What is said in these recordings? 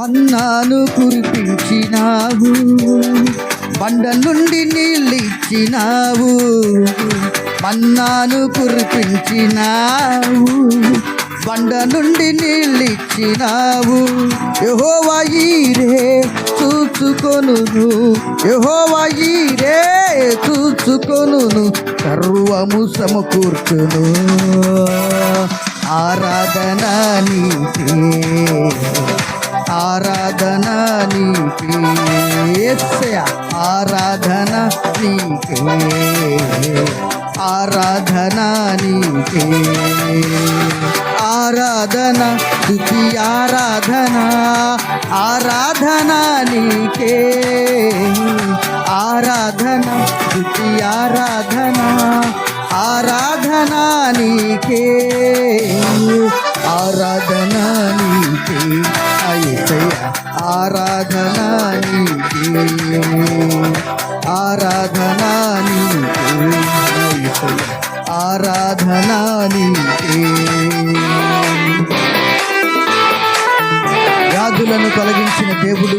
మన్నాను కురిపించినావు, బండ నుండి నీళ్ళిచ్చినావు. మన్నాను కురిపించినావు, బండ నుండి నీళ్ళిచ్చినావు. యెహోవా ఈరే చూచుకొనును, యెహోవా ఈరే చూచుకొనును, సర్వము సమకూర్చును. ఆరాధన నీకే, ఆరాధన నీకే యేసయ్యా, ఆరాధన నీకే, ఆరాధన నీకే. ఆరాధన స్తుతి ఆరాధన, ఆరాధన నీకే. ఆరాధన స్తుతి ఆరాధన, ఆరాధన నీకే. ఆరాధన నీకే యేసయ్యా, ఆరాధన నీకే, ఆరాధన నీకే యేసయ్యా, ఆరాధన నీకే. వ్యాధులను తొలగించిన దేవుడు,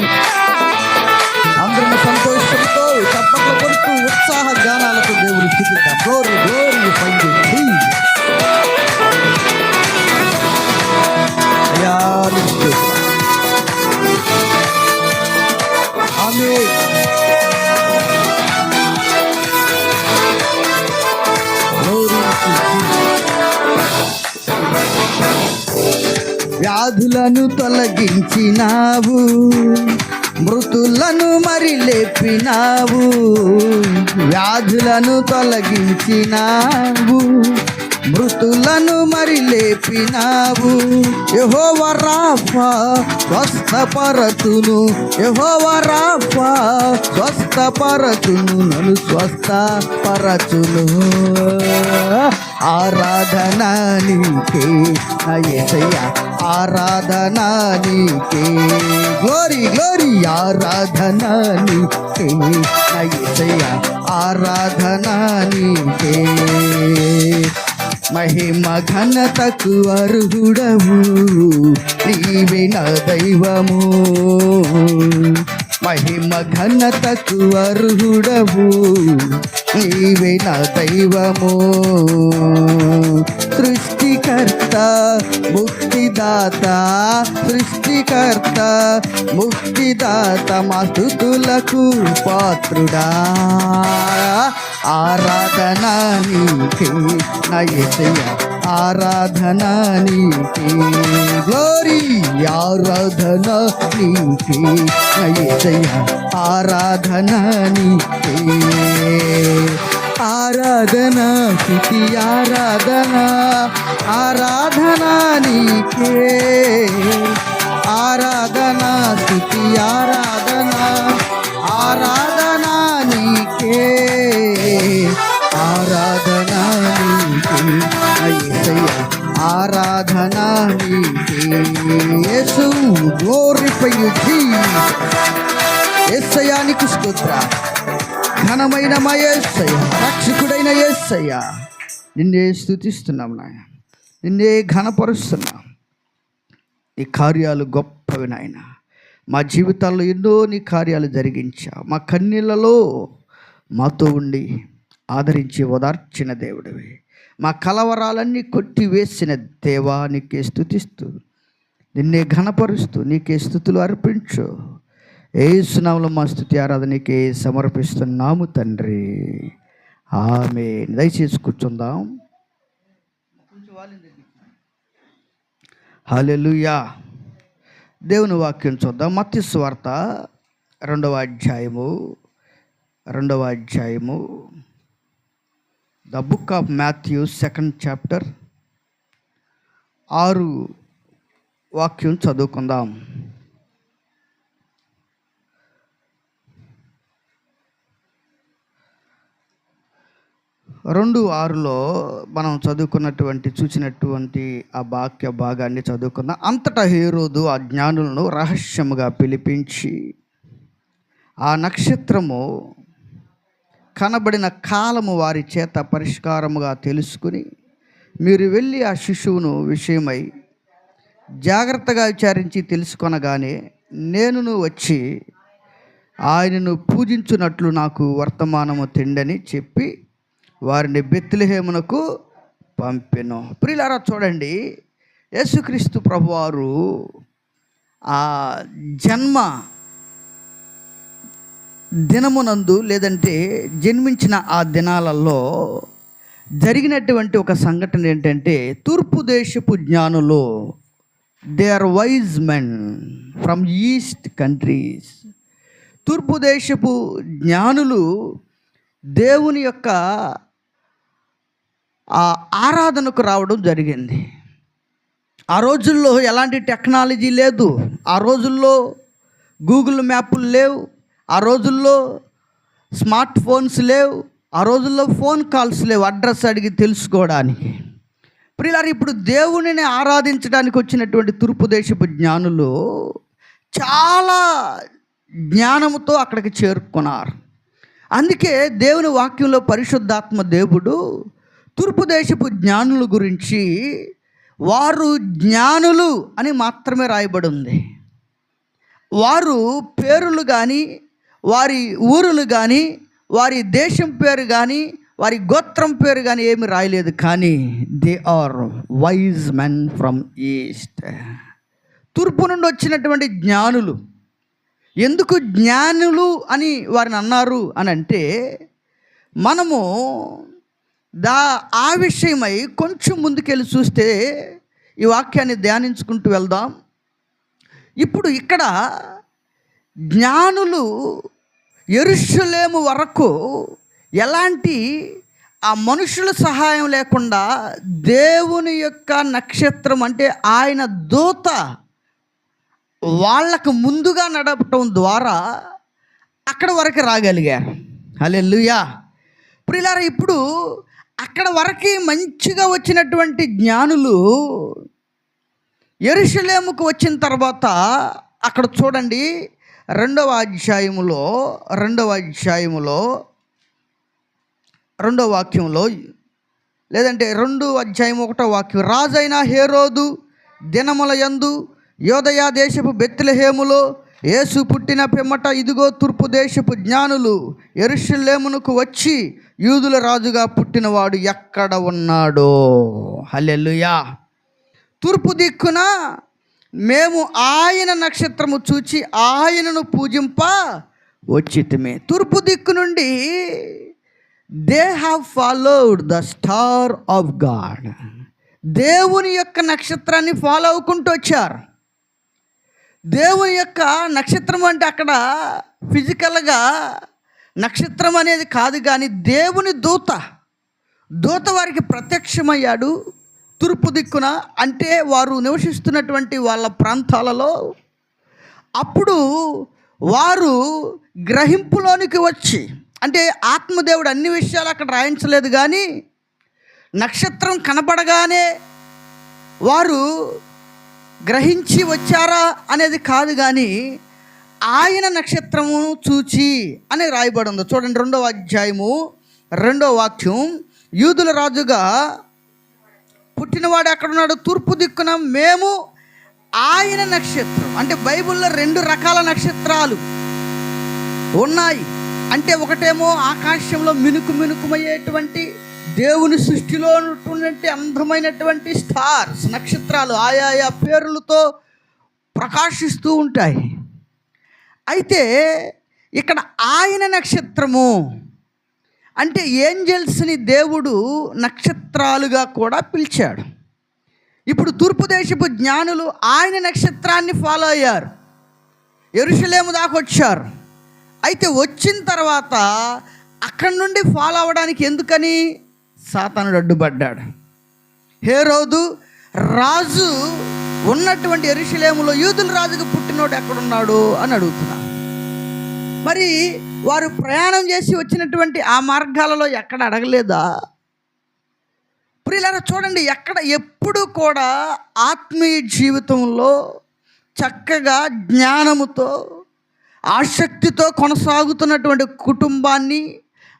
అందరం సంతోషంతో చప్పట్లు కొడుతూ ఉత్సాహ గానాలతో దేవుడు స్తుతిద్దాం. Glory glory for you Jesus. Amen. వ్యాధులను తొలగించినావు, మృతులను మరి లేపినావు. వ్యాధులను తొలగించినావు, మృతులను మరి లేపినావు. యెహోవా రాఫా స్వస్థపరచును, యెహోవా రాఫా స్వస్థపరచును, నన్ను స్వస్థపరచును. ఆరాధన నీకే యేసయ్యా, ఆరాధన నీకే. గ్లోరీ గ్లోరీ, ఆరాధన నీకే యేసయ్యా, ఆరాధన నీకే. మహిమ ఘనతకు అర్హుడవు, నీవే నా దైవము. మహిమ ఘనతకు అర్హుడవు, నీవే నా దైవము. సృష్టికర్త ముక్తిదాత, సృష్టికర్త ముక్తిదాత, మా స్తుతులకు పాత్రుడా. ఆరాధన నీకే నా యేసయ్యా, ఆరాధన నీకే. గ్లోరీ, ఆరాధన నీకే నా యేసయ్యా, ఆరాధన నీకే. ఆరాధన స్తుతి ఆరాధన, ఆరాధన నీకే. ఆరాధన స్తుతి ఆరాధన, ఆరాధన నీకే. ఆరాధన నీకే యేసయ్యా, ఆరాధన నీకే. యేసు గ్లోరిఫై యు జీసస్. యేసయ్యా నీకు స్తోత్రం. ఘనమైన మా యేసయ్యా, రక్షకుడైన యేసయ్యా, నిన్నే స్తుతిస్తున్నాం నాయన, నిన్నే ఘనపరుస్తున్నాం. నీ కార్యాలు గొప్పవి నాయన. మా జీవితాల్లో ఎన్నో నీ కార్యాలు జరిగించావు. మా కన్నీళ్లలో మాతో ఉండి ఆదరించి ఓదార్చిన దేవుడివి. మా కలవరాలన్నీ కొట్టివేసిన దేవా, నీకే స్తుతిస్తూ నిన్నే ఘనపరుస్తూ నీకే స్తుతులు అర్పించు. యేసునామములో మా స్తుతి ఆరాధనకే సమర్పిస్తున్నాము తండ్రి. ఆమేన్. దయచేసి కూర్చుందాం. హల్లెలూయా. దేవుని వాక్యం చూద్దాం. మత్తయి సువార్త 2వ అధ్యాయము, the book of Matthew 2nd chapter 6 వాక్యం చదువుకుందాం. 2:6లో మనం చూసినటువంటి ఆ వాక్య భాగాన్ని చదువుకుందాం. అంతటా హేరోదు ఆ జ్ఞానులను రహస్యముగా పిలిపించి ఆ నక్షత్రము కనబడిన కాలము వారి చేత పరిష్కారముగా తెలుసుకుని, మీరు వెళ్ళి ఆ శిశువును విషయమై జాగ్రత్తగా విచారించి తెలుసుకొనగానే నేనును వచ్చి ఆయనను పూజించున్నట్లు నాకు వర్తమానము తెండని చెప్పి వారిని బెత్లెహేమునకు పంపెను. ప్రియులారా చూడండి, యేసుక్రీస్తు ప్రభువారు ఆ జన్మ దినమునందు లేదంటే జన్మించిన ఆ దినాలలో జరిగినటువంటి ఒక సంఘటన ఏంటంటే, తూర్పు దేశపు జ్ఞానులు, they are wise men from east countries, తూర్పు దేశపు జ్ఞానులు దేవుని యొక్క ఆరాధనకు రావడం జరిగింది. ఆ రోజుల్లో ఎలాంటి టెక్నాలజీ లేదు, ఆ రోజుల్లో గూగుల్ మ్యాప్లు లేవు, ఆ రోజుల్లో స్మార్ట్ ఫోన్స్ లేవు, ఆ రోజుల్లో ఫోన్ కాల్స్ లేవు అడ్రస్ అడిగి తెలుసుకోవడానికి. ప్రియులారా, ఇప్పుడు దేవునిని ఆరాధించడానికి వచ్చినటువంటి తూర్పు దేశపు జ్ఞానులు చాలా జ్ఞానముతో అక్కడికి చేరుకున్నారు. అందుకే దేవుని వాక్యంలో పరిశుద్ధాత్మ దేవుడు తూర్పు దేశపు జ్ఞానుల గురించి వారు జ్ఞానులు అని మాత్రమే రాయబడి ఉంది. వారు పేరులు కానీ, వారి ఊరులు కానీ, వారి దేశం పేరు కానీ, వారి గోత్రం పేరు కానీ ఏమి రాయలేదు. కానీ they are wise men from east, తూర్పు నుండి వచ్చినటువంటి జ్ఞానులు. ఎందుకు జ్ఞానులు అని వారిని అన్నారు అని అంటే, మనము ఆ విషయమై కొంచెం ముందుకెళ్ళి చూస్తే ఈ వాక్యాన్ని ధ్యానించుకుంటూ వెళ్దాం. ఇప్పుడు ఇక్కడ జ్ఞానులు యెరూషలేము వరకు ఎలాంటి ఆ మనుషుల సహాయం లేకుండా దేవుని యొక్క నక్షత్రం అంటే ఆయన దూత వాళ్ళకు ముందుగా నడపటం ద్వారా అక్కడ వరకు రాగలిగారు. హల్లెలూయా. ప్రియులారా, ఇప్పుడు అక్కడ వరకు మంచిగా వచ్చినటువంటి జ్ఞానులు యెరూషలేముకు వచ్చిన తర్వాత అక్కడ చూడండి, రెండవ అధ్యాయములో 2వ వాక్యంలో లేదంటే 2:1 రాజైన హేరోదు దినముల యందు యోదయ దేశపు బెత్లెహేములో యేసు పుట్టిన పిమ్మట ఇదిగో తూర్పు దేశపు జ్ఞానులు యెరూషలేమునకు వచ్చి యూదుల రాజుగా పుట్టినవాడు ఎక్కడ ఉన్నాడో. హల్లెలూయా. తూర్పు దిక్కున మేము ఆయన నక్షత్రము చూచి ఆయనను పూజింప వచ్చితిమి. తూర్పు దిక్కు నుండి they have followed the star of God, దేవుని యొక్క నక్షత్రాన్ని ఫాలో అవ్వుకుంటూ వచ్చారు. దేవుని యొక్క నక్షత్రం అంటే అక్కడ ఫిజికల్గా నక్షత్రం అనేది కాదు, కానీ దేవుని దూత వారికి ప్రత్యక్షమయ్యాడు తూర్పు దిక్కున, అంటే వారు నివసిస్తున్నటువంటి వాళ్ళ ప్రాంతాలలో. అప్పుడు వారు గ్రహింపులోనికి వచ్చి, అంటే ఆత్మదేవుడు అన్ని విషయాలు అక్కడ రాయించలేదు, కానీ నక్షత్రం కనపడగానే వారు గ్రహించి వచ్చారా అనేది కాదు, కానీ ఆయన నక్షత్రము చూచి అని రాయబడి ఉంది. చూడండి, 2వ అధ్యాయము 2వ వాక్యం. యూదుల రాజుగా పుట్టినవాడు ఎక్కడున్నాడు? తూర్పు దిక్కున మేము ఆయన నక్షత్రం. అంటే బైబిల్లో 2 రకాల నక్షత్రాలు ఉన్నాయి. అంటే ఒకటేమో ఆకాశంలో మినుకుమయ్యేటువంటి దేవుని సృష్టిలో ఉన్నటువంటి అందమైనటువంటి స్టార్స్, నక్షత్రాలు ఆయా పేర్లతో ప్రకాశిస్తూ ఉంటాయి. అయితే ఇక్కడ ఆయన నక్షత్రము అంటే ఏంజెల్స్ని దేవుడు నక్షత్రాలుగా కూడా పిలిచాడు. ఇప్పుడు తూర్పు దేశపు జ్ఞానులు ఆయన నక్షత్రాన్ని ఫాలో అయ్యారు, యెరూషలేము దాకా వచ్చారు. అయితే వచ్చిన తర్వాత అక్కడి నుండి ఫాలో అవ్వడానికి ఎందుకని సాతానుడు అడ్డుపడ్డాడు. హేరోదు రాజు ఉన్నటువంటి యెరూషలేములో యూదుల రాజుకు పుట్టినోడు ఎక్కడున్నాడు అని అడుగుతున్నారు. మరి వారు ప్రయాణం చేసి వచ్చినటువంటి ఆ మార్గాలలో ఎక్కడ అడగలేదా? ప్రియులారా చూడండి, ఎప్పుడు కూడా ఆత్మీయ జీవితంలో చక్కగా జ్ఞానముతో ఆసక్తితో కొనసాగుతున్నటువంటి కుటుంబాన్ని,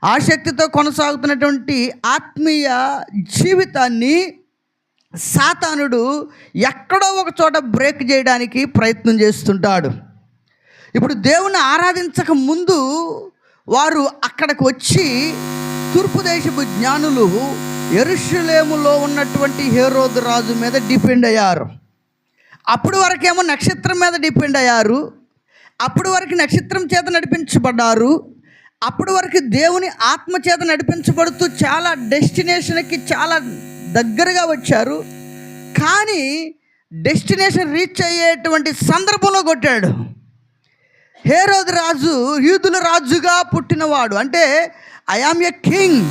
ఆసక్తితో కొనసాగుతున్నటువంటి ఆత్మీయ జీవితాన్ని సాతానుడు ఎక్కడో ఒక చోట బ్రేక్ చేయడానికి ప్రయత్నం చేస్తుంటాడు. ఇప్పుడు దేవుని ఆరాధించక ముందు వారు అక్కడికి వచ్చి తూర్పు దేశపు జ్ఞానులు యెరూషలేములో ఉన్నటువంటి హేరోదు రాజు మీద డిపెండ్ అయ్యారు. అప్పుడు వరకేమో నక్షత్రం మీద డిపెండ్ అయ్యారు. అప్పుడు వరకు నక్షత్రం చేత నడిపించబడ్డారు. అప్పుడు వరకు దేవుని ఆత్మ చేత నడిపించబడుతూ చాలా డెస్టినేషన్కి చాలా దగ్గరగా వచ్చారు. కానీ డెస్టినేషన్ రీచ్ అయ్యేటువంటి సందర్భంలో కొట్టాడు. హేరోదు రాజు యూదుల రాజుగా పుట్టినవాడు, అంటే ఐ యామ్ ఎ కింగ్,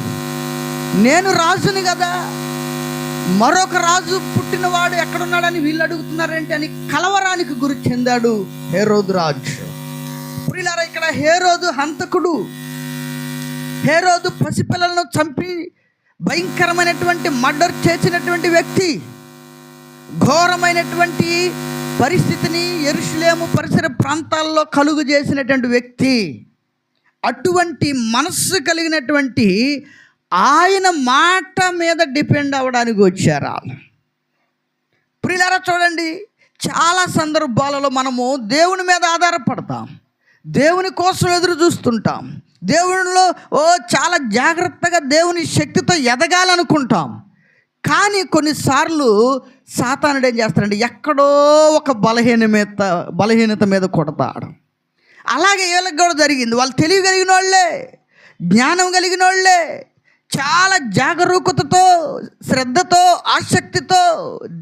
నేను రాజుని కదా, మరొక రాజు పుట్టినవాడు ఎక్కడున్నాడని వీళ్ళు అడుగుతున్నారేంటి అని కలవరానికి గురి చెందాడు హేరోదు రాజు. ప్రియులారా, ఇక్కడ హేరోదు హంతకుడు. హేరోదు పసిపిల్లలను చంపి భయంకరమైనటువంటి మర్డర్ చేసినటువంటి వ్యక్తి, ఘోరమైనటువంటి పరిస్థితిని యెరూషలేము పరిసర ప్రాంతాల్లో కలుగు చేసినటువంటి వ్యక్తి. అటువంటి మనస్సు కలిగినటువంటి ఆయన మాట మీద డిపెండ్ అవ్వడానికి వచ్చారా? ప్రియులారా చూడండి, చాలా సందర్భాలలో మనము దేవుని మీద ఆధారపడతాం, దేవుని కోసం ఎదురు చూస్తుంటాం, దేవునిలో చాలా జాగ్రత్తగా దేవుని శక్తితో ఎదగాలనుకుంటాం. కానీ కొన్నిసార్లు సాతానుడు ఏం చేస్తాడంటే ఎక్కడో ఒక బలహీనత మీద కొడతాడు. అలాగే వీళ్ళకి కూడా జరిగింది. వాళ్ళు తెలివి కలిగిన వాళ్ళే, జ్ఞానం కలిగిన వాళ్ళే, చాలా జాగరూకతతో, శ్రద్ధతో, ఆసక్తితో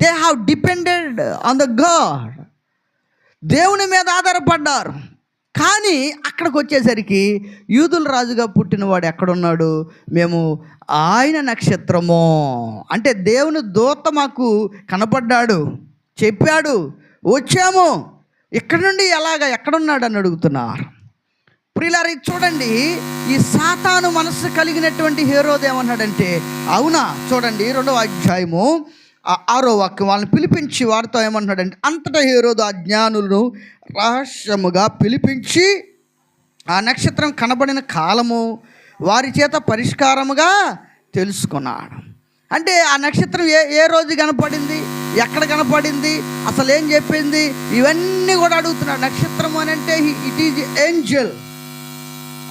they have depended on the God, దేవుని మీద ఆధారపడ్డారు. కానీ అక్కడికి వచ్చేసరికి యూదుల రాజుగా పుట్టినవాడు ఎక్కడున్నాడు? మేము ఆయన నక్షత్రము, అంటే దేవుని దూత మాకు కనపడ్డాడు, చెప్పాడు, వచ్చాము, ఇక్కడ నుండి ఎక్కడున్నాడు అని అడుగుతున్నారు. ప్రియులారా, చూడండి, ఈ సాతాను మనస్సు కలిగినటువంటి హేరోదు ఏమన్నాడంటే, అవునా, చూడండి 2వ అధ్యాయము 6వ వాక్యం, వాళ్ళని పిలిపించి వారితో ఏమన్నాడంటే, అంతటా హేరోదు ఆ జ్ఞానులను రహస్యముగా పిలిపించి ఆ నక్షత్రం కనబడిన కాలము వారి చేత పరిష్కారముగా తెలుసుకున్నాడు. అంటే ఆ నక్షత్రం ఏ రోజు కనపడింది, ఎక్కడ కనపడింది, అసలు ఏం చెప్పింది, ఇవన్నీ కూడా అడుగుతున్నాడు. నక్షత్రం అని అంటే ఇట్ ఈజ్ ఏంజల్,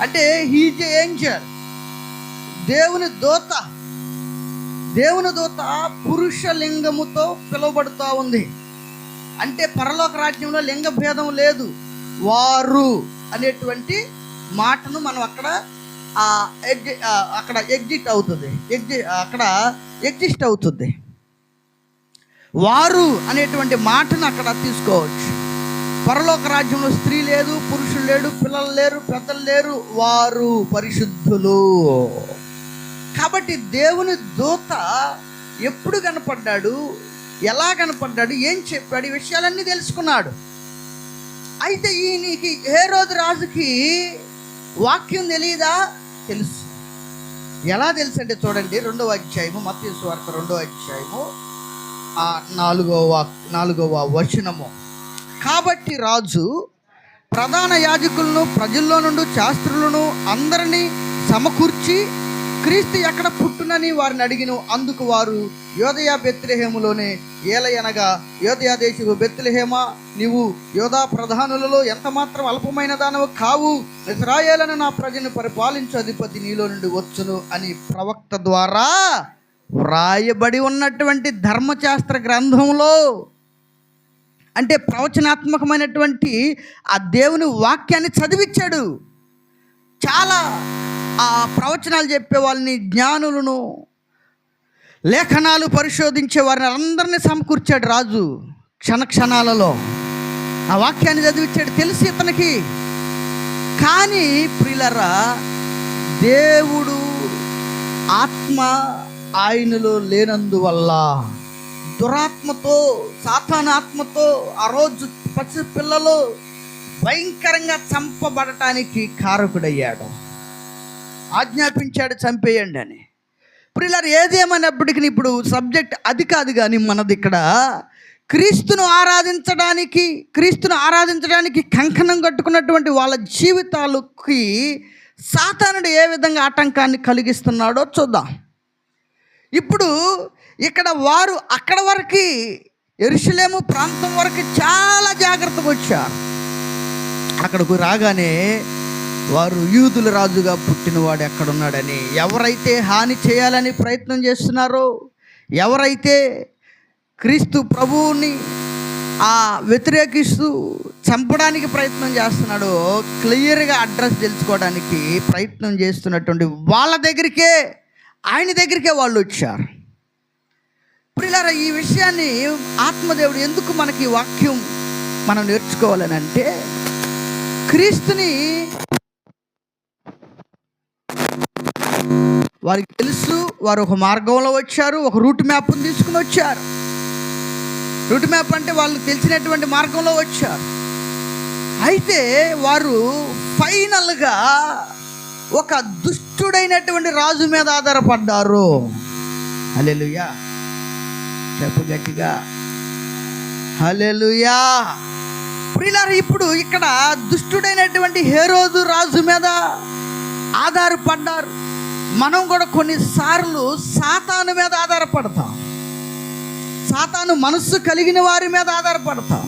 అంటే హీజ్ ఏంజల్, దేవుని దూత. దేవుని దూత పురుష లింగముతో పిలువబడుతూ ఉంది. అంటే పరలోక రాజ్యంలో లింగ భేదం లేదు. వారు అనేటువంటి మాటను మనం అక్కడ ఎగ్జిస్ట్ అవుతుంది. వారు అనేటువంటి మాటను అక్కడ తీసుకోవచ్చు. పరలోక రాజ్యంలో స్త్రీ లేదు, పురుషులు లేడు, పిల్లలు లేరు, పెద్దలు లేరు, వారు పరిశుద్ధులు. కాబట్టి దేవుని దూత ఎప్పుడు కనపడ్డాడు, ఎలా కనపడ్డాడు, ఏం చెప్పాడు, ఈ విషయాలన్నీ తెలుసుకున్నాడు. అయితే ఈయనకి హేరోదు రాజుకి వాక్యం తెలియదా? తెలుసు. ఎలా తెలుసు అంటే చూడండి 2వ అధ్యాయము, మత్తయి సువార్త 2వ అధ్యాయము 4వ వచనము. కాబట్టి రాజు ప్రధాన యాజకులను ప్రజల్లో నుండి శాస్త్రులను అందరినీ సమకూర్చి క్రీస్తు ఎక్కడ పుట్టునని వారిని అడిగిన. అందుకు వారు యోదయ బెత్లెహేములోనే, ఏలయనగా యోదయ దేశపు బెత్లెహేమా, నీవు యోధా ప్రధానులలో ఎంత మాత్రం అల్పమైన దానవు కావు, ఇశ్రాయేలును నా ప్రజను పరిపాలించు అధిపతి నీలో నుండి వచ్చును అని ప్రవక్త ద్వారా వ్రాయబడి ఉన్నటువంటి ధర్మశాస్త్ర గ్రంథంలో, అంటే ప్రవచనాత్మకమైనటువంటి ఆ దేవుని వాక్యాన్ని చదివించాడు. చాలా ఆ ప్రవచనాలు చెప్పే వాళ్ళని, జ్ఞానులను, లేఖనాలు పరిశోధించే వారిని అందరినీ సమకూర్చాడు రాజు. క్షణాలలో ఆ వాక్యాన్ని చదివించాడు, తెలిసి ఇతనికి. కానీ ప్రియులారా, దేవుడు ఆత్మ ఆయనలో లేనందువల్ల దురాత్మతో, సాతాను ఆత్మతో ఆ రోజు పసి పిల్లలు భయంకరంగా చంపబడటానికి కారకుడయ్యాడు. ఆజ్ఞాపించాడు, చంపేయండి అని. ప్రియులారా, ఏదేమైనప్పటికీ ఇప్పుడు సబ్జెక్ట్ అది కాదు. కానీ మనది ఇక్కడ క్రీస్తును ఆరాధించడానికి కంకణం కట్టుకున్నటువంటి వాళ్ళ జీవితాలకి సాతానుడు ఏ విధంగా ఆటంకాన్ని కలిగిస్తున్నాడో చూద్దాం. ఇప్పుడు ఇక్కడ వారు అక్కడ వరకు యెరూషలేము ప్రాంతం వరకు చాలా జాగ్రత్తగా వచ్చారు. అక్కడికి రాగానే వారు యూదుల రాజుగా పుట్టినవాడు ఎక్కడున్నాడని, ఎవరైతే హాని చేయాలని ప్రయత్నం చేస్తున్నారో, ఎవరైతే క్రీస్తు ప్రభువుని వ్యతిరేకిస్తూ చంపడానికి ప్రయత్నం చేస్తున్నాడో క్లియర్గా అడ్రస్ తెలుసుకోవడానికి ప్రయత్నం చేస్తున్నటువంటి వాళ్ళ దగ్గరికే, ఆయన దగ్గరికే వాళ్ళు వచ్చారు. ప్రియులారా, ఈ విషయాన్ని ఆత్మదేవుడు ఎందుకు మనకి వాక్యం మనం నేర్చుకోవాలని అంటే, క్రీస్తుని వారికి తెలుసు, వారు ఒక మార్గంలో వచ్చారు, ఒక రూట్ మ్యాప్ని తీసుకుని వచ్చారు. రూట్ మ్యాప్ అంటే వాళ్ళు తెలిసినటువంటి మార్గంలో వచ్చారు. అయితే వారు ఫైనల్గా ఒక దుష్టుడైనటువంటి రాజు మీద ఆధారపడ్డారు. హల్లెలూయా, చెప్పు గట్టిగా హల్లెలూయా. ప్రియులారా, ఇప్పుడు ఇక్కడ దుష్టుడైనటువంటి హేరోదు రాజు మీద ఆధారపడ్డారు. మనం కూడా కొన్నిసార్లు సాతాను మీద ఆధారపడతాం, సాతాను మనస్సు కలిగిన వారి మీద ఆధారపడతాం,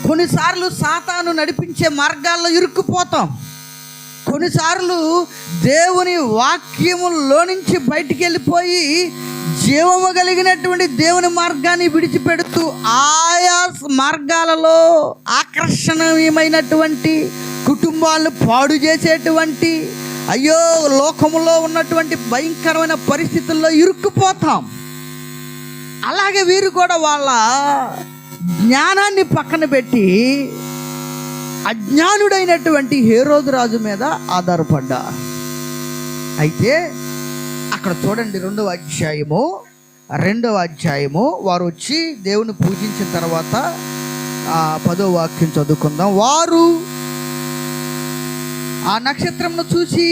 కొన్నిసార్లు సాతాను నడిపించే మార్గాల్లో ఇరుక్కుపోతాం, కొన్నిసార్లు దేవుని వాక్యములో నుంచి బయటికి వెళ్ళిపోయి జీవము కలిగినటువంటి దేవుని మార్గాన్ని విడిచిపెడుతూ ఆయా మార్గాలలో ఆకర్షణీయమైనటువంటి కుటుంబాలను పాడు చేసేటువంటి, అయ్యో లోకములో ఉన్నటువంటి భయంకరమైన పరిస్థితుల్లో ఇరుక్కుపోతాం. అలాగే వీరు కూడా వాళ్ళ జ్ఞానాన్ని పక్కన పెట్టి అజ్ఞానుడైనటువంటి హేరోదు రాజు మీద ఆధారపడ్డారు. అయితే అక్కడ చూడండి, 2వ అధ్యాయము వారు వచ్చి దేవుని పూజించిన తర్వాత 10వ వాక్యం చదువుకుందాం. వారు ఆ నక్షత్రంను చూసి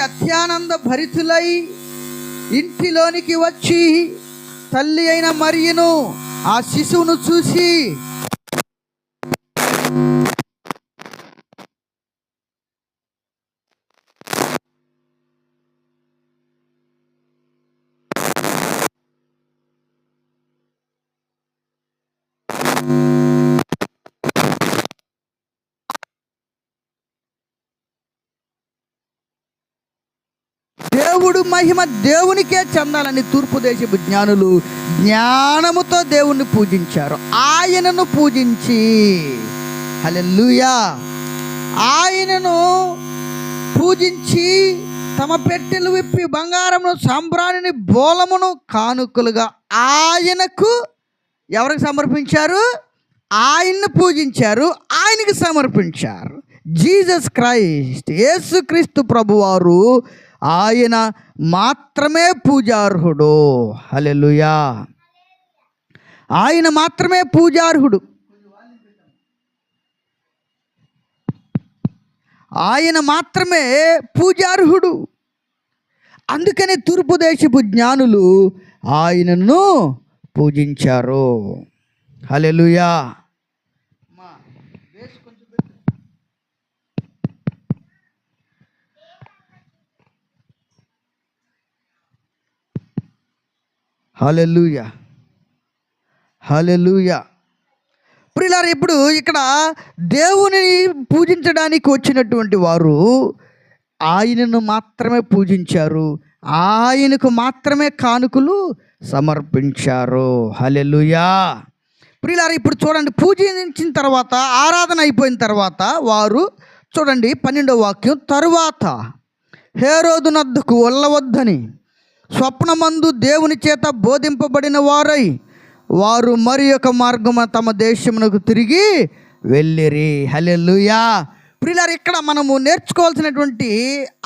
అత్యానంద భరితులై ఇంటిలోనికి వచ్చి తల్లి అయిన మరియను ఆ శిశువును చూసి దేవుడు మహిమ దేవునికే చెందాలని తూర్పు దేశపు జ్ఞానులు జ్ఞానముతో దేవుణ్ణి పూజించారు. ఆయనను పూజించి, హల్లెలూయా, ఆయనను పూజించి తమ పెట్టెలు విప్పి బంగారమును సాంబ్రాణిని బోలమును కానుకలుగా ఆయనకు ఎవరికి సమర్పించారు? ఆయన్ను పూజించారు, ఆయనకి సమర్పించారు. జీసస్ క్రైస్ట్, యేసుక్రీస్తు ప్రభువారు ఆయన మాత్రమే పూజార్హుడు. హల్లెలూయా, ఆయన మాత్రమే పూజార్హుడు. ఆయన మాత్రమే పూజార్హుడు. అందుకనే తూర్పు దేశపు జ్ఞానులు ఆయనను పూజించారు. హల్లెలూయా. హల్లెలూయా, హల్లెలూయా. ప్రియులారా, ఇప్పుడు ఇక్కడ దేవుని పూజించడానికి వచ్చినటువంటి వారు ఆయనను మాత్రమే పూజించారు, ఆయనకు మాత్రమే కానుకలు సమర్పించారు. హల్లెలూయా. ప్రియులారా, ఇప్పుడు చూడండి, పూజించిన తర్వాత, ఆరాధన అయిపోయిన తర్వాత వారు చూడండి 12వ వాక్యం, తరువాత హేరోదు నద్దకు వెళ్ళవద్దని స్వప్నమందు దేవుని చేత బోధింపబడిన వారై వారు మరి ఒక మార్గము తమ దేశమునకు తిరిగి వెళ్ళిరి. హల్లెలూయా. ప్రియులారా, ఇక్కడ మనము నేర్చుకోవాల్సినటువంటి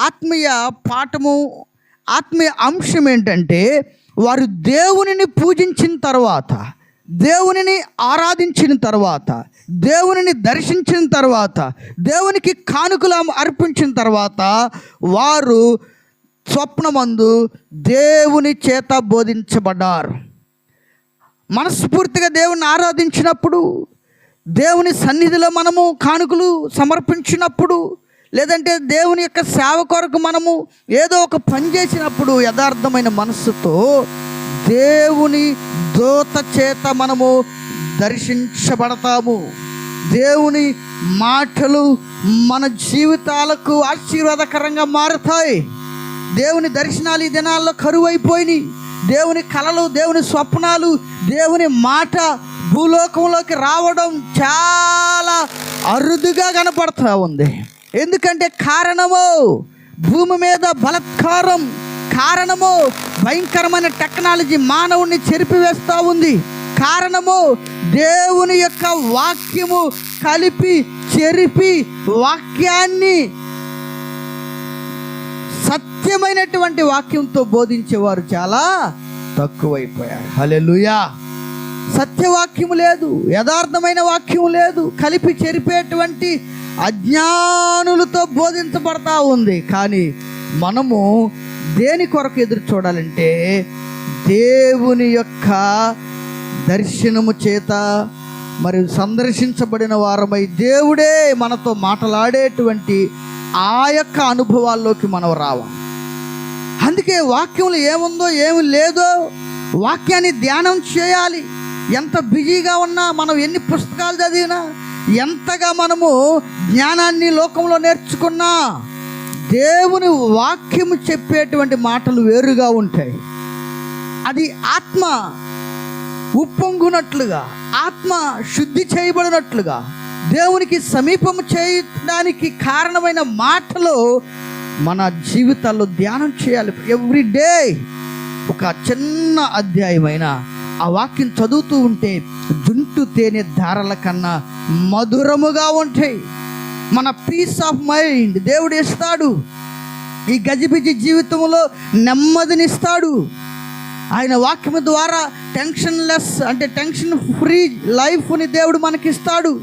ఆత్మీయ పాఠము, ఆత్మీయ అంశం ఏంటంటే, వారు దేవునిని పూజించిన తర్వాత, దేవునిని ఆరాధించిన తర్వాత, దేవునిని దర్శించిన తర్వాత, దేవునికి కానుకలు అర్పించిన తర్వాత వారు స్వప్నమందు దేవుని చేత బోధించబడ్డారు. మనస్ఫూర్తిగా దేవుని ఆరాధించినప్పుడు, దేవుని సన్నిధిలో మనము కానుకలు సమర్పించినప్పుడు, లేదంటే దేవుని యొక్క సేవ కొరకు మనము ఏదో ఒక పని చేసినప్పుడు యథార్థమైన మనస్సుతో దేవుని దూత చేత మనము దర్శించబడతాము. దేవుని మాటలు మన జీవితాలకు ఆశీర్వాదకరంగా మారుతాయి. దేవుని దర్శనాలు ఈ దినాల్లో కరువైపోయినాయి. దేవుని కలలు, దేవుని స్వప్నాలు, దేవుని మాట భూలోకంలోకి రావడం చాలా అరుదుగా కనపడుతూ ఉంది. ఎందుకంటే కారణము భూమి మీద బలాత్కారం, కారణము భయంకరమైన టెక్నాలజీ మానవుణ్ణి చెరిపివేస్తూ ఉంది. కారణము దేవుని యొక్క వాక్యము కలిపి చెరిపి వాక్యాన్ని సత్యమైనటువంటి వాక్యంతో బోధించేవారు చాలా తక్కువైపోయారు. హల్లెలూయా. సత్యవాక్యము లేదు, యథార్థమైన వాక్యం లేదు, కలిపి చెరిపేటువంటి అజ్ఞానులతో బోధించబడతా ఉంది. కానీ మనము దేని కొరకు ఎదురు చూడాలంటే దేవుని యొక్క దర్శనము చేత మరి సందర్శించబడిన వారమై దేవుడే మనతో మాట్లాడేటువంటి ఆ యొక్క అనుభవాల్లోకి మనం రావాలి. అందుకే వాక్యంలో ఏముందో ఏమి లేదో వాక్యాన్ని ధ్యానం చేయాలి. ఎంత బిజీగా ఉన్నా, మనం ఎన్ని పుస్తకాలు చదివినా, ఎంతగా మనము జ్ఞానాన్ని లోకంలో నేర్చుకున్నా, దేవుని వాక్యము చెప్పేటువంటి మాటలు వేరుగా ఉంటాయి. అది ఆత్మ ఉప్పొంగునట్లుగా, ఆత్మ శుద్ధి చేయబడినట్లుగా, దేవునికి సమీపం చేయడానికి కారణమైన మాటలు మన జీవితాల్లో ధ్యానం చేయాలి. ఎవ్రీ డే ఒక చిన్న అధ్యాయమైన ఆ వాక్యం చదువుతూ ఉంటే జుంటు తేనె ధారల కన్నా మధురముగా ఉంటాయి. మన పీస్ ఆఫ్ మైండ్ దేవుడు ఇస్తాడు. ఈ గజిబిజి జీవితంలో నెమ్మదినిస్తాడు. ఆయన వాక్యము ద్వారా టెన్షన్లెస్ అంటే టెన్షన్ ఫ్రీ లైఫ్ని దేవుడు మనకిస్తాడు.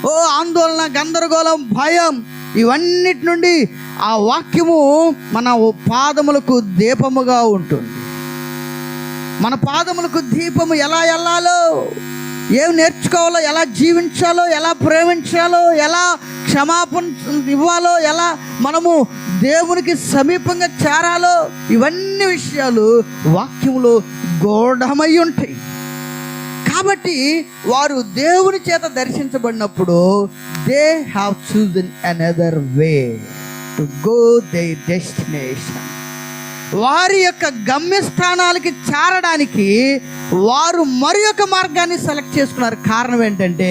ఓ ఆందోళన, గందరగోళం, భయం ఇవన్నిటి నుండి ఆ వాక్యము మన పాదములకు దీపముగా ఉంటుంది. మన పాదములకు దీపము ఎలా వెళ్ళాలో, ఏం నేర్చుకోవాలో, ఎలా జీవించాలో, ఎలా ప్రేమించాలో, ఎలా క్షమాపణ ఇవ్వాలో, ఎలా మనము దేవునికి సమీపంగా చేరాలో, ఇవన్నీ విషయాలు వాక్యంలో గూఢమై ఉంటాయి. కాబట్టి వారు దేవుని చేత దర్శించబడినప్పుడు they have chosen another way to go their destination. వారి యొక్క గమ్యస్థానాలకి చేరడానికి వారు మరి యొక్క మార్గాన్ని సెలెక్ట్ చేసుకున్నారు. కారణం ఏంటంటే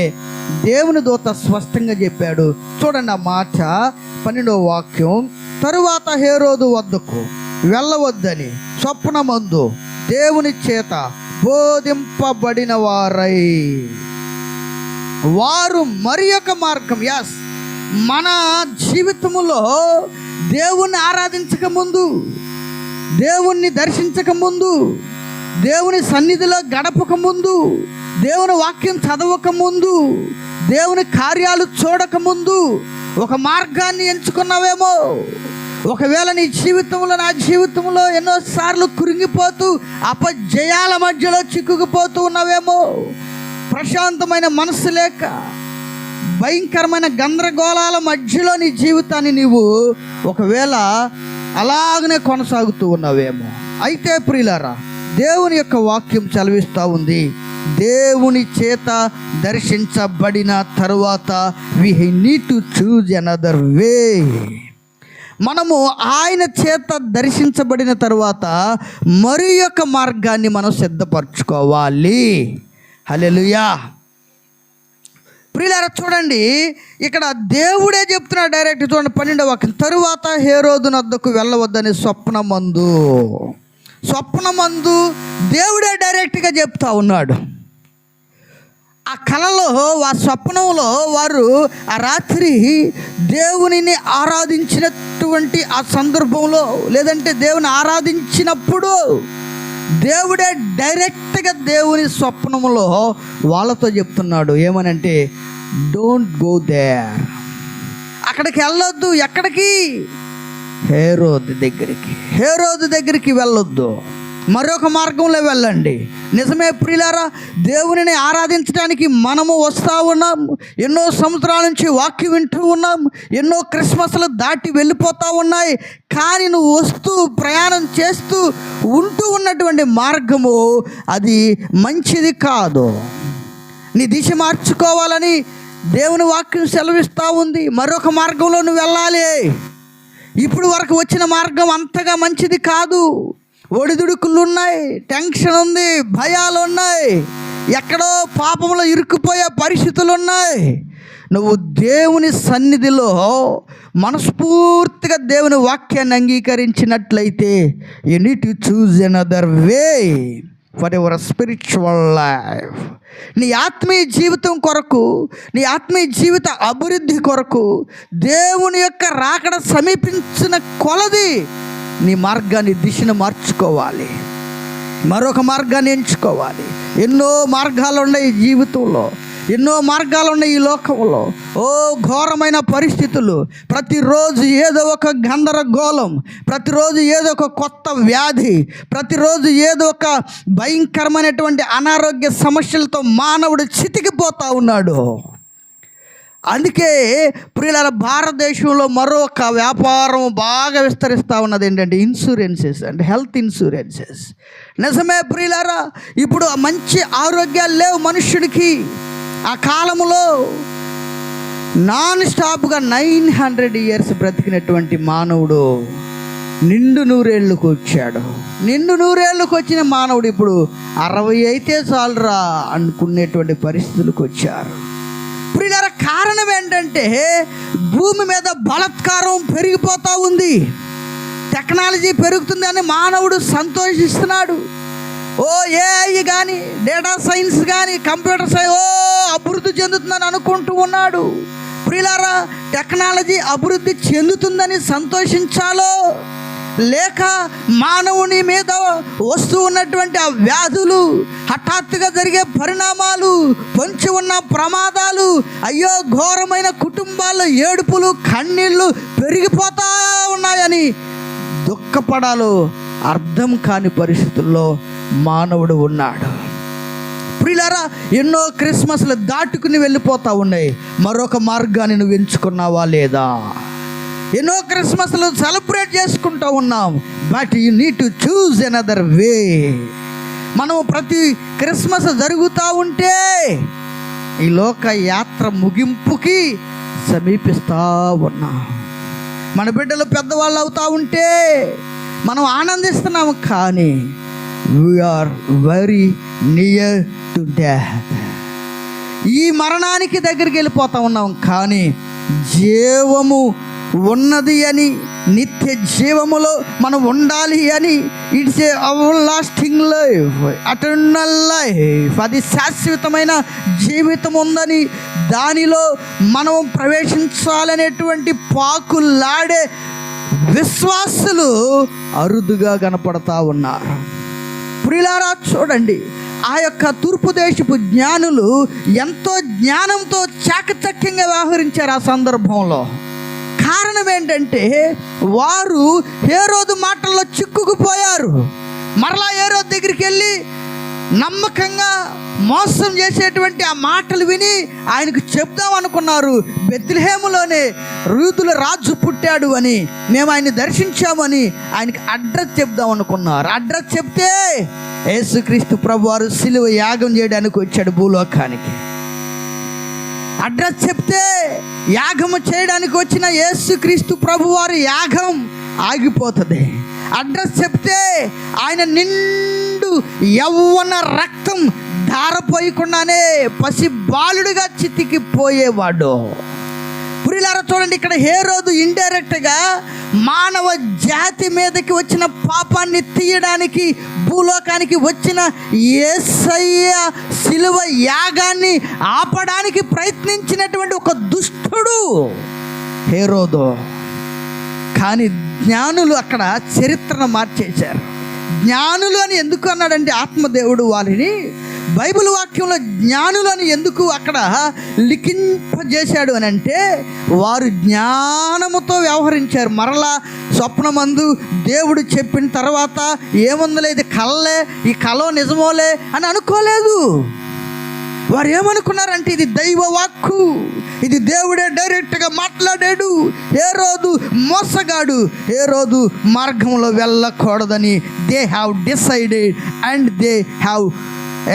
దేవుని దూత స్పష్టంగా చెప్పాడు. చూడండి ఆ మాట 12వ వాక్యం. తరువాత హేరోదు వద్దకు వెళ్ళవద్దని స్వప్నమందు దేవుని చేత బోధింపబడిన వారై వారు మరి యొక్క మార్గం. యస్, మన జీవితంలో దేవుణ్ణి ఆరాధించక ముందు, దేవుణ్ణి దర్శించక ముందు, దేవుని సన్నిధిలో గడపక ముందు, దేవుని వాక్యం చదవక ముందు, దేవుని కార్యాలు చూడక ముందు ఒక మార్గాన్ని ఎంచుకున్నావేమో. ఒకవేళ నీ జీవితంలో, నా జీవితంలో ఎన్నోసార్లు కృంగిపోతూ అపజయాల మధ్యలో చిక్కుకుపోతూ ఉన్నావేమో. ప్రశాంతమైన మనసు లేక భయంకరమైన గందరగోళాల మధ్యలో నీ జీవితాన్ని నీవు ఒకవేళ అలాగనే కొనసాగుతూ ఉన్నావేమో. అయితే ప్రియులారా, దేవుని యొక్క వాక్యం చదివిస్తూ ఉంది, దేవుని చేత దర్శించబడిన తరువాత we need to choose another way. మనము ఆయన చేత దర్శించబడిన తరువాత మరి యొక్క మార్గాన్ని మనం సిద్ధపరచుకోవాలి. హల్లెలూయా. ప్రియులారా చూడండి, ఇక్కడ దేవుడే చెప్తున్నాడు డైరెక్ట్. చూడండి 12వ వాక్యం. తరువాత హేరోదు వద్దకు వెళ్ళవద్దని స్వప్నమందు దేవుడే డైరెక్ట్గా చెప్తా ఉన్నాడు. ఆ కలలో, ఆ స్వప్నంలో వారు ఆ రాత్రి దేవునిని ఆరాధించినటువంటి ఆ సందర్భంలో, లేదంటే దేవుని ఆరాధించినప్పుడు దేవుడే డైరెక్ట్గా దేవుని స్వప్నంలో వాళ్ళతో చెప్తున్నాడు. ఏమనంటే డోంట్ గో దేర్, అక్కడికి వెళ్ళొద్దు. ఎక్కడికి? హేరోదు దగ్గరికి వెళ్ళొద్దు, మరొక మార్గంలో వెళ్ళండి. నిజమే ప్రియులారా, దేవునిని ఆరాధించడానికి మనము వస్తూ ఉన్నాం. ఎన్నో సంవత్సరాల నుంచి వాక్యం వింటూ ఉన్నాం. ఎన్నో క్రిస్మస్లు దాటి వెళ్ళిపోతూ ఉన్నాయి. కానీ నువ్వు వస్తూ ప్రయాణం చేస్తూ ఉంటూ ఉన్నటువంటి మార్గము అది మంచిది కాదు. నీ దిశ మార్చుకోవాలని దేవుని వాక్యం సెలవిస్తూ ఉంది, మరొక మార్గంలో నువ్వు వెళ్ళాలి. ఇప్పుడు వరకు వచ్చిన మార్గం అంతగా మంచిది కాదు. ఒడిదుడుకులు ఉన్నాయి, టెన్షన్ ఉంది, భయాలు ఉన్నాయి, ఎక్కడో పాపంలో ఇరుక్కుపోయే పరిస్థితులు ఉన్నాయి. నువ్వు దేవుని సన్నిధిలో మనస్ఫూర్తిగా దేవుని వాక్యాన్ని అంగీకరించినట్లయితే you need to choose another way for your spiritual life. నీ ఆత్మీయ జీవితం కొరకు, నీ ఆత్మీయ జీవిత అభివృద్ధి కొరకు దేవుని యొక్క రాకడ సమీపించిన కొలది నీ మార్గాన్ని, దిశను మార్చుకోవాలి, మరొక మార్గాన్ని ఎంచుకోవాలి. ఎన్నో మార్గాలు ఉన్నాయి ఈ జీవితంలో, ఎన్నో మార్గాలు ఉన్నాయి ఈ లోకంలో. ఘోరమైన పరిస్థితులు, ప్రతిరోజు ఏదో ఒక గందరగోళం, ప్రతిరోజు ఏదో ఒక కొత్త వ్యాధి, ప్రతిరోజు ఏదో ఒక భయంకరమైనటువంటి అనారోగ్య సమస్యలతో మానవుడు చితికిపోతూ ఉన్నాడు. అందుకే ప్రియులారా, భారతదేశంలో మరొక వ్యాపారం బాగా విస్తరిస్తూ ఉన్నది ఏంటంటే ఇన్సూరెన్సెస్ అండ్ హెల్త్ ఇన్సూరెన్సెస్. నిజమే ప్రియులారా, ఇప్పుడు మంచి ఆరోగ్యాలు లేవు మనుష్యుడికి. ఆ కాలంలో నాన్ స్టాప్గా 900 years బ్రతికినటువంటి మానవుడు నిండు 100 ఏళ్ళకు వచ్చాడు. నిండు 100 ఏళ్ళకు వచ్చిన మానవుడు ఇప్పుడు 60 అయితే చాలురా అనుకునేటువంటి పరిస్థితులకు వచ్చారు. ప్రియులారా, కారణం ఏంటంటే భూమి మీద బలాత్కారం పెరిగిపోతూ ఉంది. టెక్నాలజీ పెరుగుతుందని మానవుడు సంతోషిస్తున్నాడు. ఏఐ కానీ, డేటా సైన్స్ కానీ, కంప్యూటర్ సైన్స్ అభివృద్ధి చెందుతుందని అనుకుంటూ ఉన్నాడు. ప్రియులారా, టెక్నాలజీ అభివృద్ధి చెందుతుందని సంతోషించాలో, లేక మానవుని మీద వస్తూ ఉన్నటువంటి ఆ వ్యాధులు, హఠాత్తుగా జరిగే పరిణామాలు, పొంచి ఉన్న ప్రమాదాలు, అయ్యో ఘోరమైన కుటుంబాల్లో ఏడుపులు, కన్నీళ్ళు పెరిగిపోతా ఉన్నాయని దుఃఖపడాలో అర్థం కాని పరిస్థితుల్లో మానవుడు ఉన్నాడు. ప్రియులారా, ఎన్నో క్రిస్మస్లు దాటుకుని వెళ్ళిపోతూ ఉన్నాయి. మరొక మార్గాన్ని నువ్వు ఎంచుకున్నావా లేదా? ఎన్నో క్రిస్మస్లు సెలబ్రేట్ చేసుకుంటూ ఉన్నాం, but you need to choose another వే. మనం ప్రతి క్రిస్మస్ జరుగుతూ ఉంటే ఈ లోక యాత్ర ముగింపుకి సమీపిస్తూ ఉన్నాం. మన బిడ్డలు పెద్దవాళ్ళు అవుతూ ఉంటే మనం ఆనందిస్తున్నాము, కానీ we are very near to death. ఈ మరణానికి దగ్గరికి వెళ్ళిపోతూ ఉన్నాం, కానీ జీవము ఉన్నది అని, నిత్య జీవములో మనం ఉండాలి అని, it's a everlasting life, eternal life, అది శాశ్వతమైన జీవితం ఉందని, దానిలో మనం ప్రవేశించాలనేటువంటి పాకులాడే విశ్వాసులు అరుదుగా కనపడతా ఉన్నారు. ప్రియులారా, చూడండి, ఆ యొక్క తూర్పు దేశపు జ్ఞానులు ఎంతో జ్ఞానంతో చాకచక్యంగా వ్యవహరించారు ఆ సందర్భంలో. కారణం ఏంటంటే వారు హేరోదు మాటల్లో చిక్కుకుపోయారు. మరలా హేరోదు దగ్గరికి వెళ్ళి నమ్మకంగా మోసం చేసేటువంటి ఆ మాటలు విని ఆయనకు చెప్దాం అనుకున్నారు. బెత్లెహేములోనే యూదుల రాజు పుట్టాడు అని, మేము ఆయన్ని దర్శించామని ఆయనకి అడ్రస్ చెప్దాం అనుకున్నారు. అడ్రస్ చెప్తే యేసుక్రీస్తు ప్రభువారు సిలువ యాగం చేయడానికి వచ్చాడు భూలోకానికి. అడ్రస్ చెప్తే యాగము చేయడానికి వచ్చిన యేసుక్రీస్తు ప్రభువారి యాగం ఆగిపోతుంది. అడ్రస్ చెప్తే ఆయన నిండు యవ్వన రక్తం ధారపోయకుండానే పసి బాలుడిగా చితికిపోయేవాడు. ప్రియులారా, చూడండి, ఇక్కడ హేరోదు ఇండైరెక్ట్గా మానవ జాతి మీదకి వచ్చిన పాపాన్ని తీయడానికి భూలోకానికి వచ్చిన యేసయ్య సిలువ యాగాన్ని ఆపడానికి ప్రయత్నించినటువంటి ఒక దుష్టుడు హేరోదు. కానీ జ్ఞానులు అక్కడ చరిత్రను మార్చేశారు. జ్ఞానులు అని ఎందుకు అన్నాడంటే ఆత్మదేవుడు వారిని బైబిల్ వాక్యంలో జ్ఞానులు అని ఎందుకు అక్కడ లిఖింపజేశాడు అని అంటే, వారు జ్ఞానముతో వ్యవహరించారు. మరలా స్వప్నమందు దేవుడు చెప్పిన తర్వాత ఏముందలే, ఇది కలలే, ఈ కలో నిజమోలే అని అనుకోలేదు. వారు ఏమనుకున్నారంటే ఇది దైవ వాక్కు, ఇది దేవుడే డైరెక్ట్గా మాట్లాడాడు. హేరోదు మోసగాడు, హేరోదు మార్గంలో వెళ్ళకూడదని they have decided and they have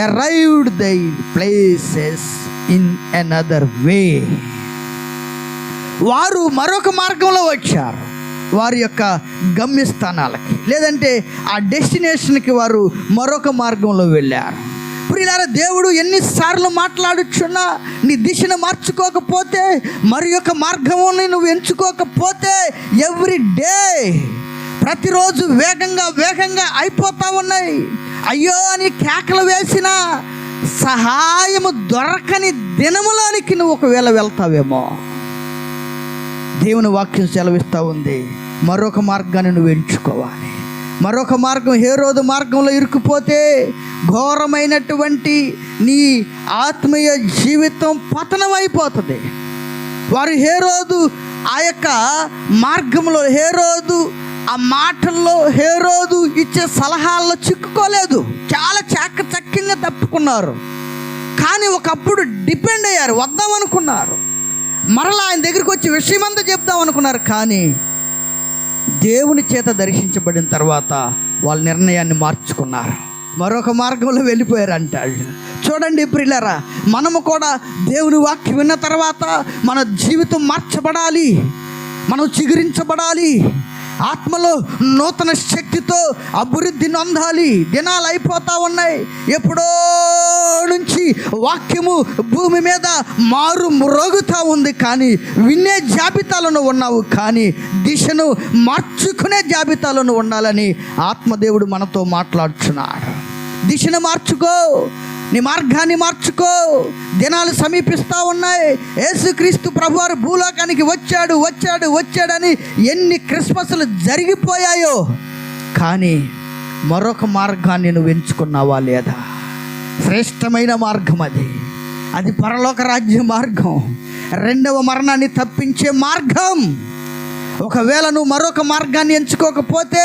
arrived their places in another way. వారు మరొక మార్గంలో వచ్చారు వారి యొక్క గమ్యస్థానాలకి, లేదంటే ఆ డెస్టినేషన్కి వారు మరొక మార్గంలో వెళ్ళారు. ప్రియులారా, దేవుడు ఎన్నిసార్లు మాట్లాడుచున్నా నీ దిశను మార్చుకోకపోతే, మరి యొక్క మార్గంని నువ్వు ఎంచుకోకపోతే, ఎవ్రీ డే ప్రతిరోజు వేగంగా అయిపోతా ఉన్నాయి. అయ్యో అని కేకలు వేసిన సహాయము దొరకని దినములోనికి నువ్వు ఒకవేళ వెళ్తావేమో. దేవుని వాక్యం సెలవిస్తూ ఉంది, మరొక మార్గాన్ని నువ్వు ఎంచుకోవాలి. మరొక మార్గం హేరోదు మార్గంలో ఇరుక్కుపోతే ఘోరమైనటువంటి నీ ఆత్మీయ జీవితం పతనం అయిపోతుంది. వారు హేరోదు ఆ యొక్క మార్గంలో, హేరోదు ఆ మాటల్లో, హేరోదు ఇచ్చే సలహాల్లో చిక్కుకోలేదు. చాలా చాకచక్యంగా తప్పుకున్నారు. కానీ ఒకప్పుడు డిపెండ్ అయ్యారు, వద్దామనుకున్నారు. మరలా ఆయన దగ్గరికి వచ్చి విషయమంతా చెప్దాం అనుకున్నారు. కానీ దేవుని చేత దర్శించబడిన తర్వాత వాళ్ళ నిర్ణయాన్ని మార్చుకున్నారు, మరొక మార్గంలో వెళ్ళిపోయారు అంటాడు. చూడండి ప్రియులారా, మనము కూడా దేవుని వాక్యం విన్న తర్వాత మన జీవితం మార్చబడాలి, మనం చిగురించబడాలి, ఆత్మలో నూతన శక్తితో అభివృద్ధి నొందాలి. దినాలు అయిపోతూ ఉన్నాయి. ఎప్పుడో నుంచి వాక్యము భూమి మీద మారు మ్రోగుతూ ఉంది, కానీ వినే జాబితాలను ఉన్నావు, కానీ దిశను మార్చుకునే జాబితాలను ఉండాలని ఆత్మదేవుడు మనతో మాట్లాడుచున్నాడు. దిశను మార్చుకో, నీ మార్గాన్ని మార్చుకో. దినాలు సమీపిస్తూ ఉన్నాయి. యేసుక్రీస్తు ప్రభువారు భూలోకానికి వచ్చాడని ఎన్ని క్రిస్మస్లు జరిగిపోయాయో, కానీ మరొక మార్గాన్ని నువ్వు ఎంచుకున్నావా లేదా? శ్రేష్టమైన మార్గం అది పరలోక రాజ్య మార్గం, రెండవ మరణాన్ని తప్పించే మార్గం. ఒకవేళ నువ్వు మరొక మార్గాన్ని ఎంచుకోకపోతే,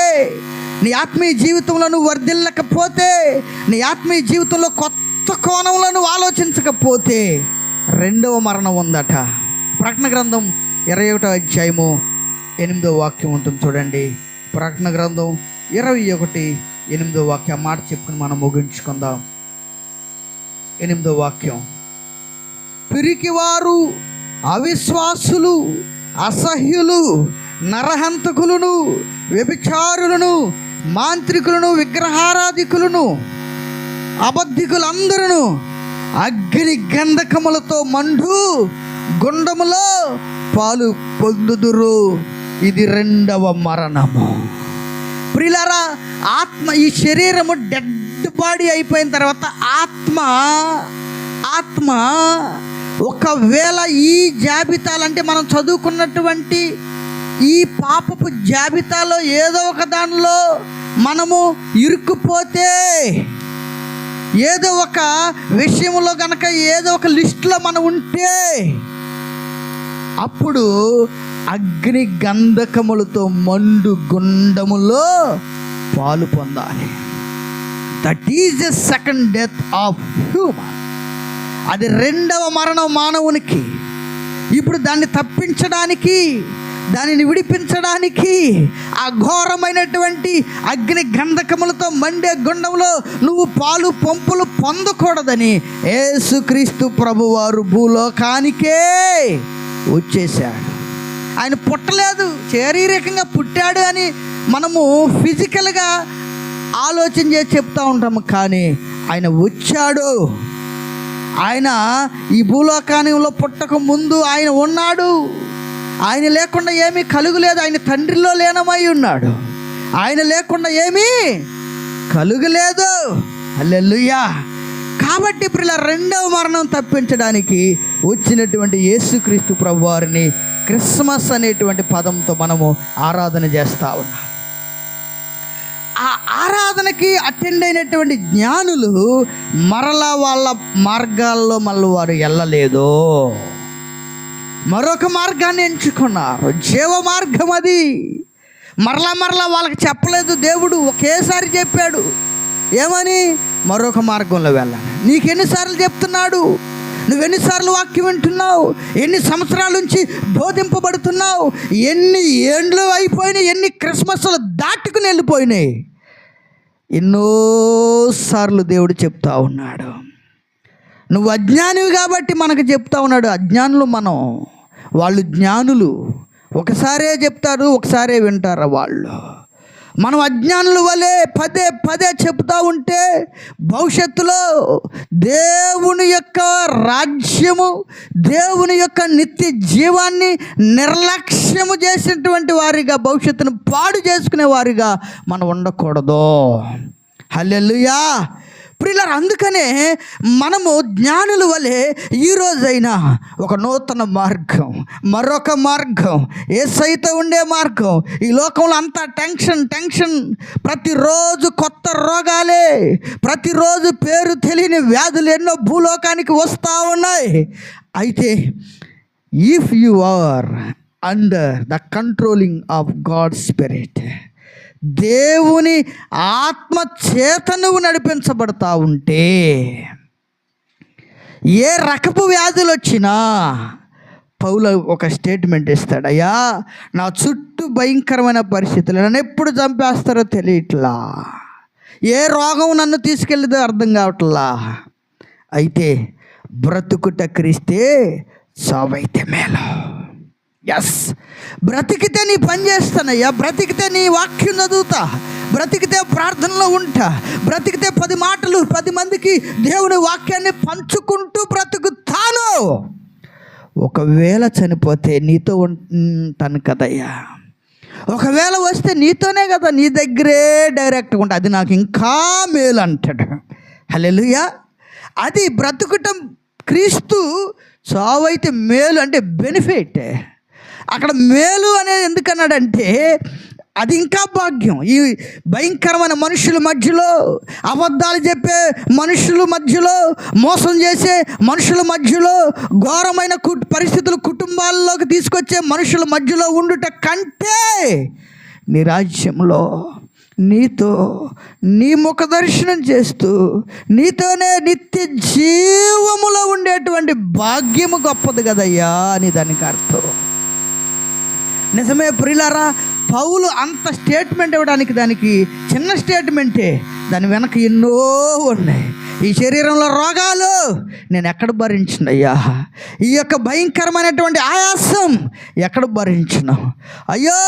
నీ ఆత్మీయ జీవితంలో నువ్వు వర్ధిల్లకపోతే, నీ ఆత్మీయ జీవితంలో కొత్త కోణంలో నువ్వు ఆలోచించకపోతే, రెండవ మరణం ఉందట. ప్రకటన గ్రంథం 21వ అధ్యాయము 8వ వాక్యం ఉంటుంది చూడండి. ప్రకటన గ్రంథం 21:8 వాక్యం మాట చెప్పుకుని మనం ముగించుకుందాం. 8వ వాక్యం, పిరికివారు, అవిశ్వాసులు, అసహ్యులు, నరహంతకులను, వ్యభిచారులను, మాంత్రికులను, విగ్రహారాధికులను, అబద్ధికులందరూ అగ్ని గంధకములతో మండు గుండములో పాలు పొందుదురు. ఇది రెండవ మరణము. ప్రియులారా, ఆత్మ, ఈ శరీరము డెడ్ బాడీ అయిపోయిన తర్వాత ఆత్మ ఒకవేళ ఈ జాబితాలంటే మనం చదువుకున్నటువంటి ఈ పాపపు జాబితాలో ఏదో ఒక దానిలో మనము ఇరుక్కుపోతే, ఏదో ఒక విషయంలో కనుక ఏదో ఒక లిస్టులో మనం ఉంటే, అప్పుడు అగ్ని గంధకములతో మండు గుండములో పాలు పొందాలి. That is the second death of human. అది రెండవ మరణం మానవునికి. ఇప్పుడు దాన్ని తప్పించడానికి, దానిని విడిపించడానికి, ఆ ఘోరమైనటువంటి అగ్ని గంధకములతో మండే గుండంలో నువ్వు పాలు పంపులు పొందకూడదని యేసుక్రీస్తు ప్రభువారు భూలోకానికే వచ్చేసాడు. ఆయన పుట్టలేదు, శారీరకంగా పుట్టాడు అని మనము ఫిజికల్గా ఆలోచన చేసి చెప్తూ ఉంటాము, కానీ ఆయన వచ్చాడు. ఆయన ఈ భూలోకానిలో పుట్టక ముందు ఆయన ఉన్నాడు. ఆయన లేకుండా ఏమీ కలుగులేదు. ఆయన తండ్రిలో లీనమై ఉన్నాడు. ఆయన లేకుండా ఏమీ కలుగలేదు. హల్లెలూయా. కాబట్టి ఇప్పుడు ఇలా రెండవ మరణం తప్పించడానికి వచ్చినటువంటి యేసుక్రీస్తు ప్రభువారిని క్రిస్మస్ అనేటువంటి పదంతో మనము ఆరాధన చేస్తూ ఉన్నాం. ఆ ఆరాధనకి అటెండ్ అయినటువంటి జ్ఞానులు మరలా వాళ్ళ మార్గాల్లో మళ్ళీ వారు వెళ్ళలేదు, మరొక మార్గాన్ని ఎంచుకున్నారు. జీవ మార్గం అది. మరలా వాళ్ళకి చెప్పలేదు దేవుడు, ఒకేసారి చెప్పాడు. ఏమని? మరొక మార్గంలో వెళ్ళాలి. నీకెన్నిసార్లు చెప్తున్నాడు? నువ్వెన్నిసార్లు వాక్యం వింటున్నావు? ఎన్ని సంవత్సరాల నుంచి బోధింపబడుతున్నావు? ఎన్ని ఏండ్లు అయిపోయినాయి? ఎన్ని క్రిస్మస్లు దాటుకుని వెళ్ళిపోయినాయి? ఎన్నోసార్లు దేవుడు చెప్తా ఉన్నాడు, నువ్వు అజ్ఞానివి కాబట్టి మనకు చెప్తా ఉన్నాడు. అజ్ఞానులు మనం, వాళ్ళు జ్ఞానులు. ఒకసారే చెప్తారు, ఒకసారే వింటారా వాళ్ళు. మనం అజ్ఞానుల వలె పదే పదే చెప్తా ఉంటే భవిష్యత్తులో దేవుని యొక్క రాజ్యము, దేవుని యొక్క నిత్య జీవాన్ని నిర్లక్ష్యము చేసినటువంటి వారిగా, భవిష్యత్తును పాడు చేసుకునే వారిగా మనం ఉండకూడదు. హల్లెలూయా. ప్రియులారా, అందుకనే మనము జ్ఞానుల వలె ఈరోజైనా ఒక నూతన మార్గం, మరొక మార్గం, యేసయ్యతో ఉండే మార్గం. ఈ లోకంలో అంతా టెన్షన్, ప్రతిరోజు కొత్త రోగాలే, ప్రతిరోజు పేరు తెలియని వ్యాధులు ఎన్నో భూలోకానికి వస్తూ ఉన్నాయి. అయితే if you are under the controlling of God spirit, దేవుని ఆత్మ చేత నువ్వు నడిపించబడతా ఉంటే, ఏ రకపు వ్యాధులు వచ్చినా పౌలు ఒక స్టేట్మెంట్ ఇస్తాడు. అయ్యా, నా చుట్టూ భయంకరమైన పరిస్థితులు, నన్ను ఎప్పుడు చంపేస్తారో తెలియట్లా, ఏ రోగం నన్ను తీసుకెళ్ళిదో అర్థం కావట్లా, అయితే బ్రతుకుట క్రీస్తే, చావైతే మేలు. ఎస్, బ్రతికితే నీ పని చేస్తానయ్యా, బ్రతికితే నీ వాక్యం చదువుతా, బ్రతికితే ప్రార్థనలో ఉంటా, బ్రతికితే 10 మాటలు 10 మందికి దేవుని వాక్యాన్ని పంచుకుంటూ బ్రతుకుతాను. ఒకవేళ చనిపోతే నీతో ఉంటాను కదయ్యా, ఒకవేళ వస్తే నీతోనే కదా, నీ దగ్గరే డైరెక్ట్గా ఉంటా, అది నాకు ఇంకా మేలు అంటాడు. హల్లెలూయా. అది బ్రతుకుటం క్రీస్తు, చావైతే మేలు అంటే బెనిఫిట్. అక్కడ మేలు అనేది ఎందుకన్నాడంటే అది ఇంకా భాగ్యం. ఈ భయంకరమైన మనుషుల మధ్యలో, అబద్ధాలు చెప్పే మనుషుల మధ్యలో, మోసం చేసే మనుషుల మధ్యలో, ఘోరమైన పరిస్థితులు కుటుంబాల్లోకి తీసుకొచ్చే మనుషుల మధ్యలో ఉండుట కంటే నీ రాజ్యంలో నీతో నీ ముఖ దర్శనం చేస్తూ నీతోనే నిత్య జీవములో ఉండేటువంటి భాగ్యము గొప్పది కదయ్యా అని దానికి అర్థం. నిజమే ప్రియులారా, పౌలు అంత స్టేట్మెంట్ ఇవ్వడానికి దానికి చిన్న స్టేట్మెంటే, దాని వెనక ఎన్నో ఉన్నాయి. ఈ శరీరంలో రోగాలు నేను ఎక్కడ భరించినయ్యా, ఈ యొక్క భయంకరమైనటువంటి ఆయాసం ఎక్కడ భరించను, అయ్యో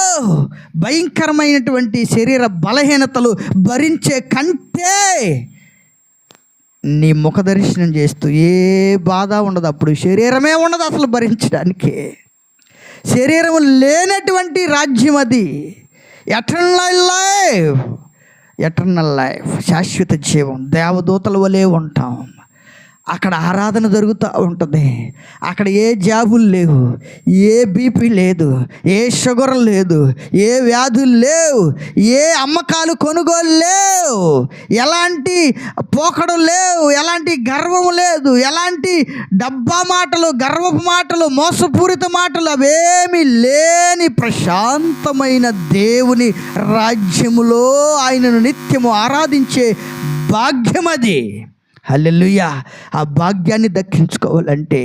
భయంకరమైనటువంటి శరీర బలహీనతలు భరించే కంటే నీ ముఖ దర్శనం చేస్తూ ఏ బాధ ఉండదు, అప్పుడు శరీరమే ఉండదు అసలు భరించడానికి. శరీరం లేనటువంటి రాజ్యం అది. ఎటర్నల్ లైఫ్, శాశ్వత జీవం. దేవదూతల వలె ఉంటాం. అక్కడ ఆరాధన జరుగుతూ ఉంటుంది. అక్కడ ఏ జాబులు లేవు, ఏ బీపీ లేదు, ఏ షుగర్ లేదు, ఏ వ్యాధులు లేవు, ఏ అమ్మకాలు కొనుగోలు లేవు, ఎలాంటి పోకడు లేవు, ఎలాంటి గర్వము లేదు, ఎలాంటి డబ్బా మాటలు, గర్వపు మాటలు, మోసపూరిత మాటలు అవేమీ లేని ప్రశాంతమైన దేవుని రాజ్యములో ఆయనను నిత్యము ఆరాధించే భాగ్యం అది. హల్లెలూయా. ఆ భాగ్యాన్ని దక్కించుకోవాలంటే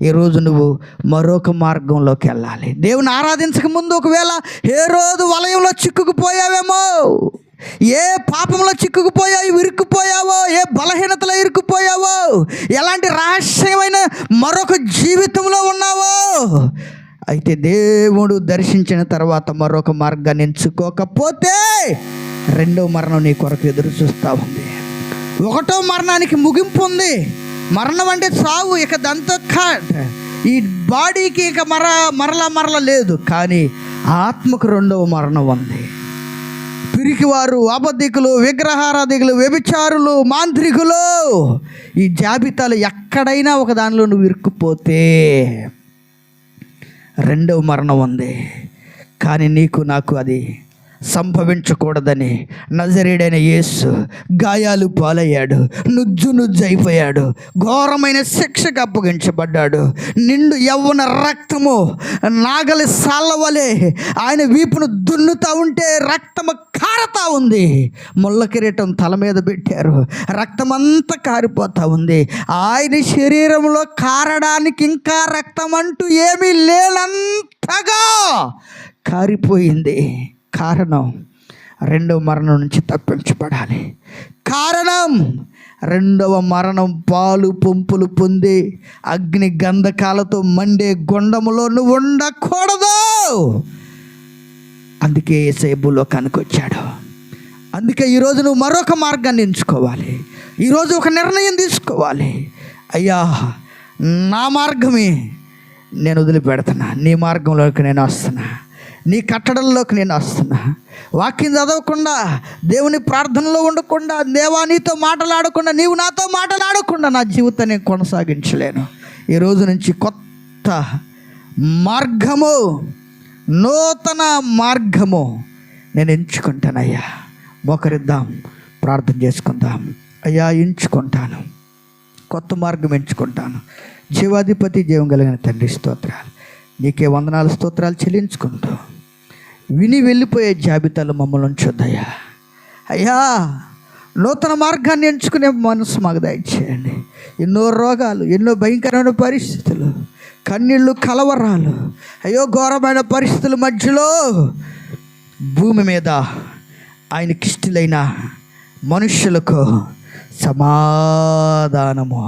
ఈరోజు నువ్వు మరొక మార్గంలోకి వెళ్ళాలి. దేవుని ఆరాధించక ముందు ఒకవేళ హేరోదు వలయంలో చిక్కుకుపోయావేమో, ఏ పాపంలో చిక్కుకుపోయావు, ఇరుక్కుపోయావో, ఏ బలహీనతలో ఇరుక్కుపోయావో, ఎలాంటి రహస్యమైన మరొక జీవితంలో ఉన్నావో, అయితే దేవుడు దర్శించిన తర్వాత మరొక మార్గాన్ని ఎంచుకోకపోతే రెండో మరణం నీ కొరకు ఎదురు చూస్తూ ఉంది. ఒకటో మరణానికి ముగింపు ఉంది. మరణం అంటే చావు, ఇక దాంతో ఈ బాడీకి ఇక మరలా లేదు. కానీ ఆత్మకు రెండవ మరణం ఉంది. పిరికివారు, అబద్ధికులు, విగ్రహారాధికులు, వ్యభిచారులు, మాంత్రికులు, ఈ జాబితాలు ఎక్కడైనా ఒక దానిలో నువ్వు ఇరుక్కుపోతే రెండవ మరణం ఉంది. కానీ నీకు నాకు అది సంభవించకూడదని నజరేయుడైన యేసు గాయాలు పాలయ్యాడు, నుజ్జైపోయాడు, ఘోరమైన శిక్షకు అప్పగించబడ్డాడు. నిండు యవ్వన రక్తము నాగలి సాళ్ళ వలె ఆయన వీపును దున్నుతూ ఉంటే రక్తము కారుతా ఉంది. ముళ్ళ కిరీటం తల మీద పెట్టారు, రక్తమంతా కారిపోతూ ఉంది. ఆయన శరీరంలో కారడానికి ఇంకా రక్తం అంటూ ఏమీ లేనంతగా కారిపోయింది. కారణం రెండో మరణం నుంచి తప్పించబడాలి. కారణం రెండవ మరణం పాలు పంపులు పొంది అగ్ని గంధకాలతో మండే గుండములో నువ్వు ఉండకూడదు. అందుకే యేసయ్య భూలోకానికి వచ్చాడు. అందుకే ఈరోజు నువ్వు మరొక మార్గాన్ని ఎంచుకోవాలి. ఈరోజు ఒక నిర్ణయం తీసుకోవాలి. అయ్యా, నా మార్గమే నేను వదిలిపెడుతున్నా, నీ మార్గంలోకి నేను వస్తున్నా, నీ కట్టడంలోకి నేను వస్తున్నా. వాక్యం చదవకుండా, దేవుని ప్రార్థనలో ఉండకుండా, దేవా నీతో మాట్లాడకుండా, నీవు నాతో మాట్లాడకుండా నా జీవితాన్ని నేను కొనసాగించలేను. ఈ రోజు నుంచి కొత్త మార్గము, నూతన మార్గము నేను ఎంచుకుంటానయ్యా. మోకరిద్దాం, ప్రార్థన చేసుకుందాం. అయ్యా, ఎంచుకుంటాను, కొత్త మార్గం ఎంచుకుంటాను. జీవాధిపతి, జీవం కలిగిన తండ్రి, స్తోత్రాలు, నీకే వందనాలు, స్తోత్రాలు చెల్లించుకుంటూ విని వెళ్ళిపోయే జాబితాలో మమ్మల్ని ఉంచొద్దయ్యా. అయ్యా, నూతన మార్గాన్ని ఎంచుకునే మనసు మాకు దయచేయండి. ఎన్నో రోగాలు, ఎన్నో భయంకరమైన పరిస్థితులు, కన్నీళ్ళు, కలవరాలు, అయ్యో ఘోరమైన పరిస్థితుల మధ్యలో భూమి మీద ఆయనకిష్టులైన మనుష్యులకు సమాధానము,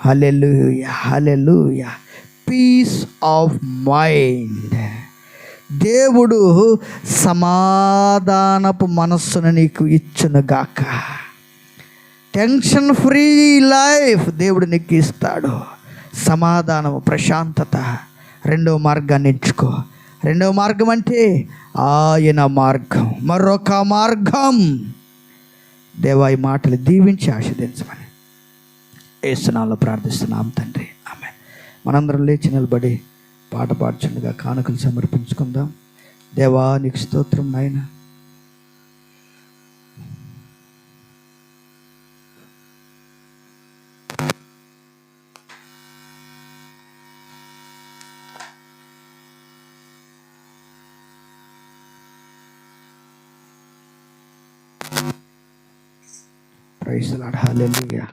హల్లెలూయా, హల్లెలూయా, పీస్ ఆఫ్ మైండ్. దేవుడు సమాధానపు మనస్సును నీకు ఇచ్చునుగాక. టెన్షన్ ఫ్రీ లైఫ్ దేవుడు నీకు ఇస్తాడు. సమాధానము, ప్రశాంతత. రెండవ మార్గాన్ని ఎంచుకో. రెండవ మార్గం అంటే ఆయన మార్గం, మరొక మార్గం. దేవా, ఈ మాటలు దీవించి ఆశీర్వదించమని యేసు నామములో ప్రార్థిస్తున్నాం తండ్రి, ఆమేన్. మనందరం లేచి నిలబడి పాట పాడుచుండగా కానుకలు సమర్పించుకుందాం. దేవా, నీకు స్తోత్రం నాయనా. ప్రైజ్ ది లార్డ్, హల్లెలూయా.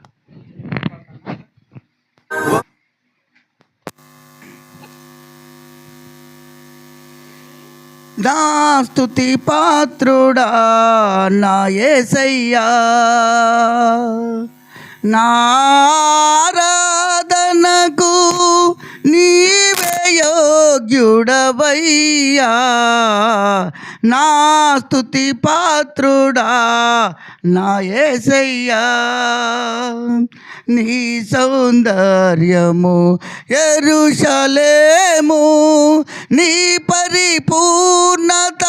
నా స్తుతి పాత్రుడా నా యేసయ్యా, నా ఆరాధనకు నీవే యోగ్యుడవయ్యా. నా స్తుతి పాత్రుడా నా యేసయ్యా, నీ సౌందర్యము యెరూషలేము, నీ పరిపూర్ణత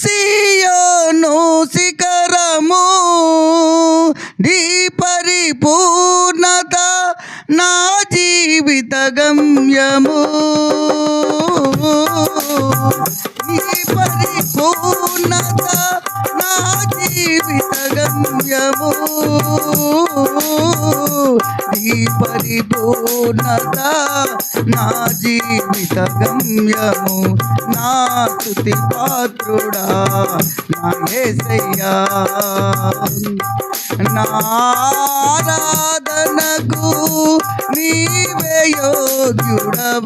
సీయోను శిఖరము, నీ పరిపూర్ణత నా జీవిత గమ్యము, నీ పరిపూర్ణత నా జీవిత గమ్యము, నీ పరిపూర్ణత నా జీవిత గమ్యము. నా స్తుతి పాత్రుడా నా యేసయ్యా, నా ఆరాధనకు నీవే యోగ్యుడవయ్యా.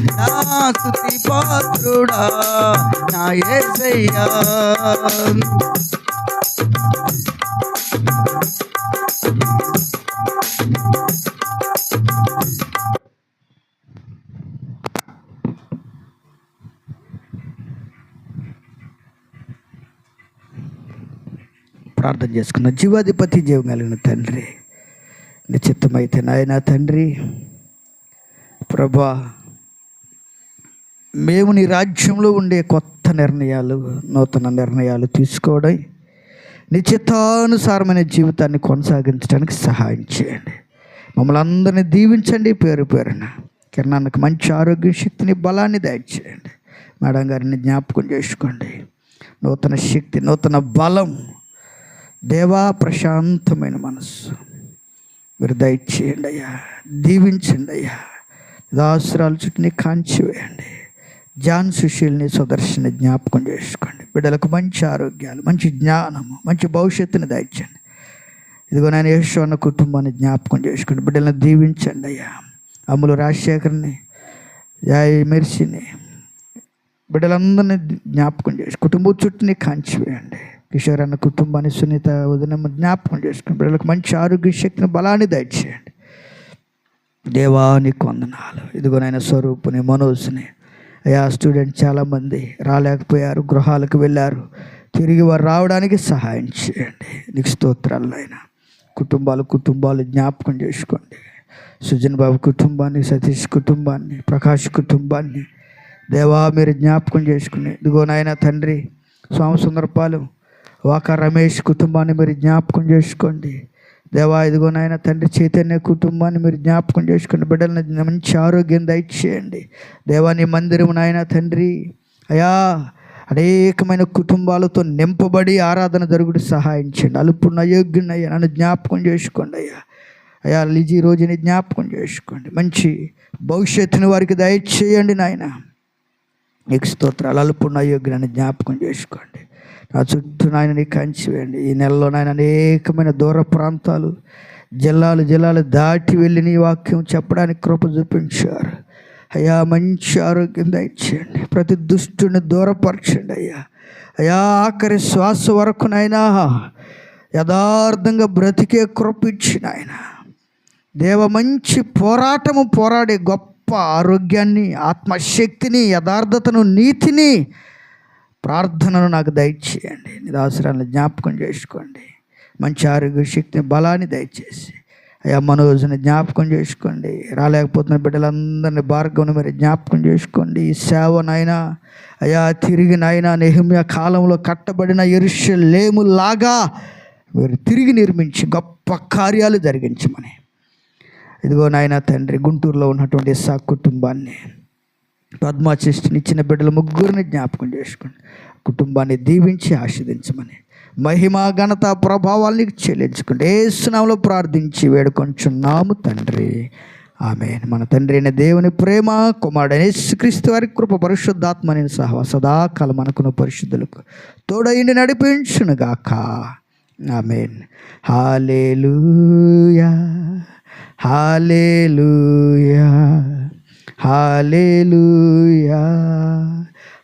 నా స్తుతి పాత్రుడా నా యేసయ్యా. ప్రార్థన చేసుకున్న జీవాధిపతి, జీవం కలిగిన తండ్రి, నీ చిత్తమైతే నాయనా తండ్రి, ప్రభా, మేము నీ రాజ్యంలో ఉండే కొత్త నిర్ణయాలు, నూతన నిర్ణయాలు తీసుకోవడం, నీ చిత్తానుసారమైన జీవితాన్ని కొనసాగించడానికి సహాయం చేయండి. మమ్మల్ని అందరినీ దీవించండి. పేరు పేరున కిరణానికి మంచి ఆరోగ్య శక్తిని, బలాన్ని దయచేయండి. మేడం గారిని జ్ఞాపకం చేసుకోండి. నూతన శక్తి, నూతన బలం, దేవా, ప్రశాంతమైన మనస్సు మీరు దయచేయండి అయ్యా. దీవించండి అయ్యా. దాసురాల చుట్టూని కాంచి వేయండి. జాన్ సుశీల్ని, సుదర్శని జ్ఞాపకం చేసుకోండి. బిడ్డలకు మంచి ఆరోగ్యాలు, మంచి జ్ఞానము, మంచి భవిష్యత్తుని దయచండి. ఇదిగో నేను యేసు అన్న కుటుంబాన్ని జ్ఞాపకం చేసుకోండి. బిడ్డలను దీవించండి అయ్యా. అమ్ములు రాజశేఖర్ని, యాయ్ మెర్సిని, బిడ్డలందరినీ జ్ఞాపకం చేసి కుటుంబం చుట్టూని కాంచి వేయండి. కిషోర్ అన్న కుటుంబాన్ని, సునీత వదినమ్మ జ్ఞాపకం చేసుకుని బిడ్డలకు మంచి ఆరోగ్య శక్తిని, బలాన్ని దయచేయండి. దేవానికి వందనాలు. ఇదిగోనైనా స్వరూపుని, మనోజ్ని అయ్యా, స్టూడెంట్ చాలామంది రాలేకపోయారు, గృహాలకు వెళ్ళారు. తిరిగి వారు రావడానికి సహాయం చేయండి. నీకు స్తోత్రాలు నాయన. కుటుంబాలు జ్ఞాపకం చేసుకోండి. సుజన్ బాబు కుటుంబాన్ని, సతీష్ కుటుంబాన్ని, ప్రకాష్ కుటుంబాన్ని దేవా మీరు జ్ఞాపకం చేసుకుని, ఇదిగో నాయన తండ్రి సోమసుందరపాలెం వాక రమేష్ కుటుంబాన్ని మీరు జ్ఞాపకం చేసుకోండి. దేవా ఇదిగో నాయన తండ్రి చైతన్య కుటుంబాన్ని మీరు జ్ఞాపకం చేసుకోండి. బిడ్డలను మంచి ఆరోగ్యం దయచేయండి. దేవా నీ మందిరం నాయన తండ్రి అయా అనేకమైన కుటుంబాలతో నింపబడి ఆరాధన జరుగుడు సహాయం చేయండి. అలుపున్న అయోగ్యున్నయ్యా నన్ను జ్ఞాపకం చేసుకోండి అయ్యా. అయ్యా లిజీ రోజుని జ్ఞాపకం చేసుకోండి. మంచి భవిష్యత్తుని వారికి దయచేయండి నాయన. నీకు స్తోత్రాలు. అలుపున్న అయోగ్యుని జ్ఞాపకం చేసుకోండి. నా చుట్టూ నాయన నీ కంచి వేయండి. ఈ నెలలో నాయన అనేకమైన దూర ప్రాంతాలు, జిల్లాలు దాటి వెళ్ళి నీ వాక్యం చెప్పడానికి కృప చూపించారు అయ్యా. మంచి ఆరోగ్యం దయచేయండి. ప్రతి దుష్టుని దూరపరచండి అయ్యా. అయ్యా ఆఖరి శ్వాస వరకు నాయన యథార్థంగా బ్రతికే కృప ఇచ్చిన ఆయన దేవ, మంచి పోరాడే గొప్ప ఆరోగ్యాన్ని, ఆత్మశక్తిని, యథార్థతను, నీతిని, ప్రార్థనను నాకు దయచేయండి. నీ అవసరాలను జ్ఞాపకం చేసుకోండి. మంచి ఆరోగ్య శక్తిని, బలాన్ని దయచేసి అయ్యా మనోజ్ని జ్ఞాపకం చేసుకోండి. రాలేకపోతున్న బిడ్డలందరినీ, భార్గవుని మరి జ్ఞాపకం చేసుకోండి. ఈ సేవనైనా అయ్యా తిరిగి నాయన నెహెమ్యా కాలంలో కట్టబడిన యెరూషలేములాగా మీరు తిరిగి నిర్మించి గొప్ప కార్యాలు జరిగించమని ఇదిగో నాయన తండ్రి గుంటూరులో ఉన్నటువంటి ఇస్సాకు కుటుంబాన్ని, పద్మాచిస్టుని ఇచ్చిన బిడ్డల ముగ్గురిని జ్ఞాపకం చేసుకోండి. కుటుంబాన్ని దీవించి ఆశీర్వదించమని మహిమ, ఘనత, ప్రభావాల్ని చెల్లించుకుంటే యేసు నామములో ప్రార్థించి వేడుకొంచున్నాము తండ్రి. ఆమేన్. మన తండ్రి అయిన దేవుని ప్రేమ, కుమారుడైన యేసుక్రీస్తు వారి కృప, పరిశుద్ధాత్మని సహవాసం సదాకాలం మనకున్న పరిశుద్ధులకు తోడైండి నడిపించునుగాక. ఆమేన్. హల్లెలూయా, హల్లెలూయా, హల్లెలూయా,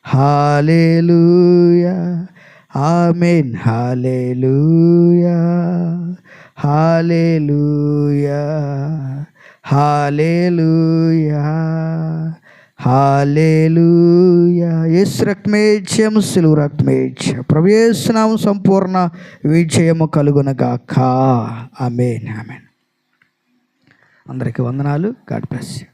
హల్లెలూయా. ఆమేన్. హల్లెలూయా, హల్లెలూయా, హల్లెలూయా, హల్లెలూయా. యేసు రక్తమే జయం, సిలువ రక్తమే జయం. ప్రభు యేసు నామమున సంపూర్ణ విజయము కలుగునగాక. ఆమేన్. ఆమేన్. అందరికీ వందనాలు. God bless you.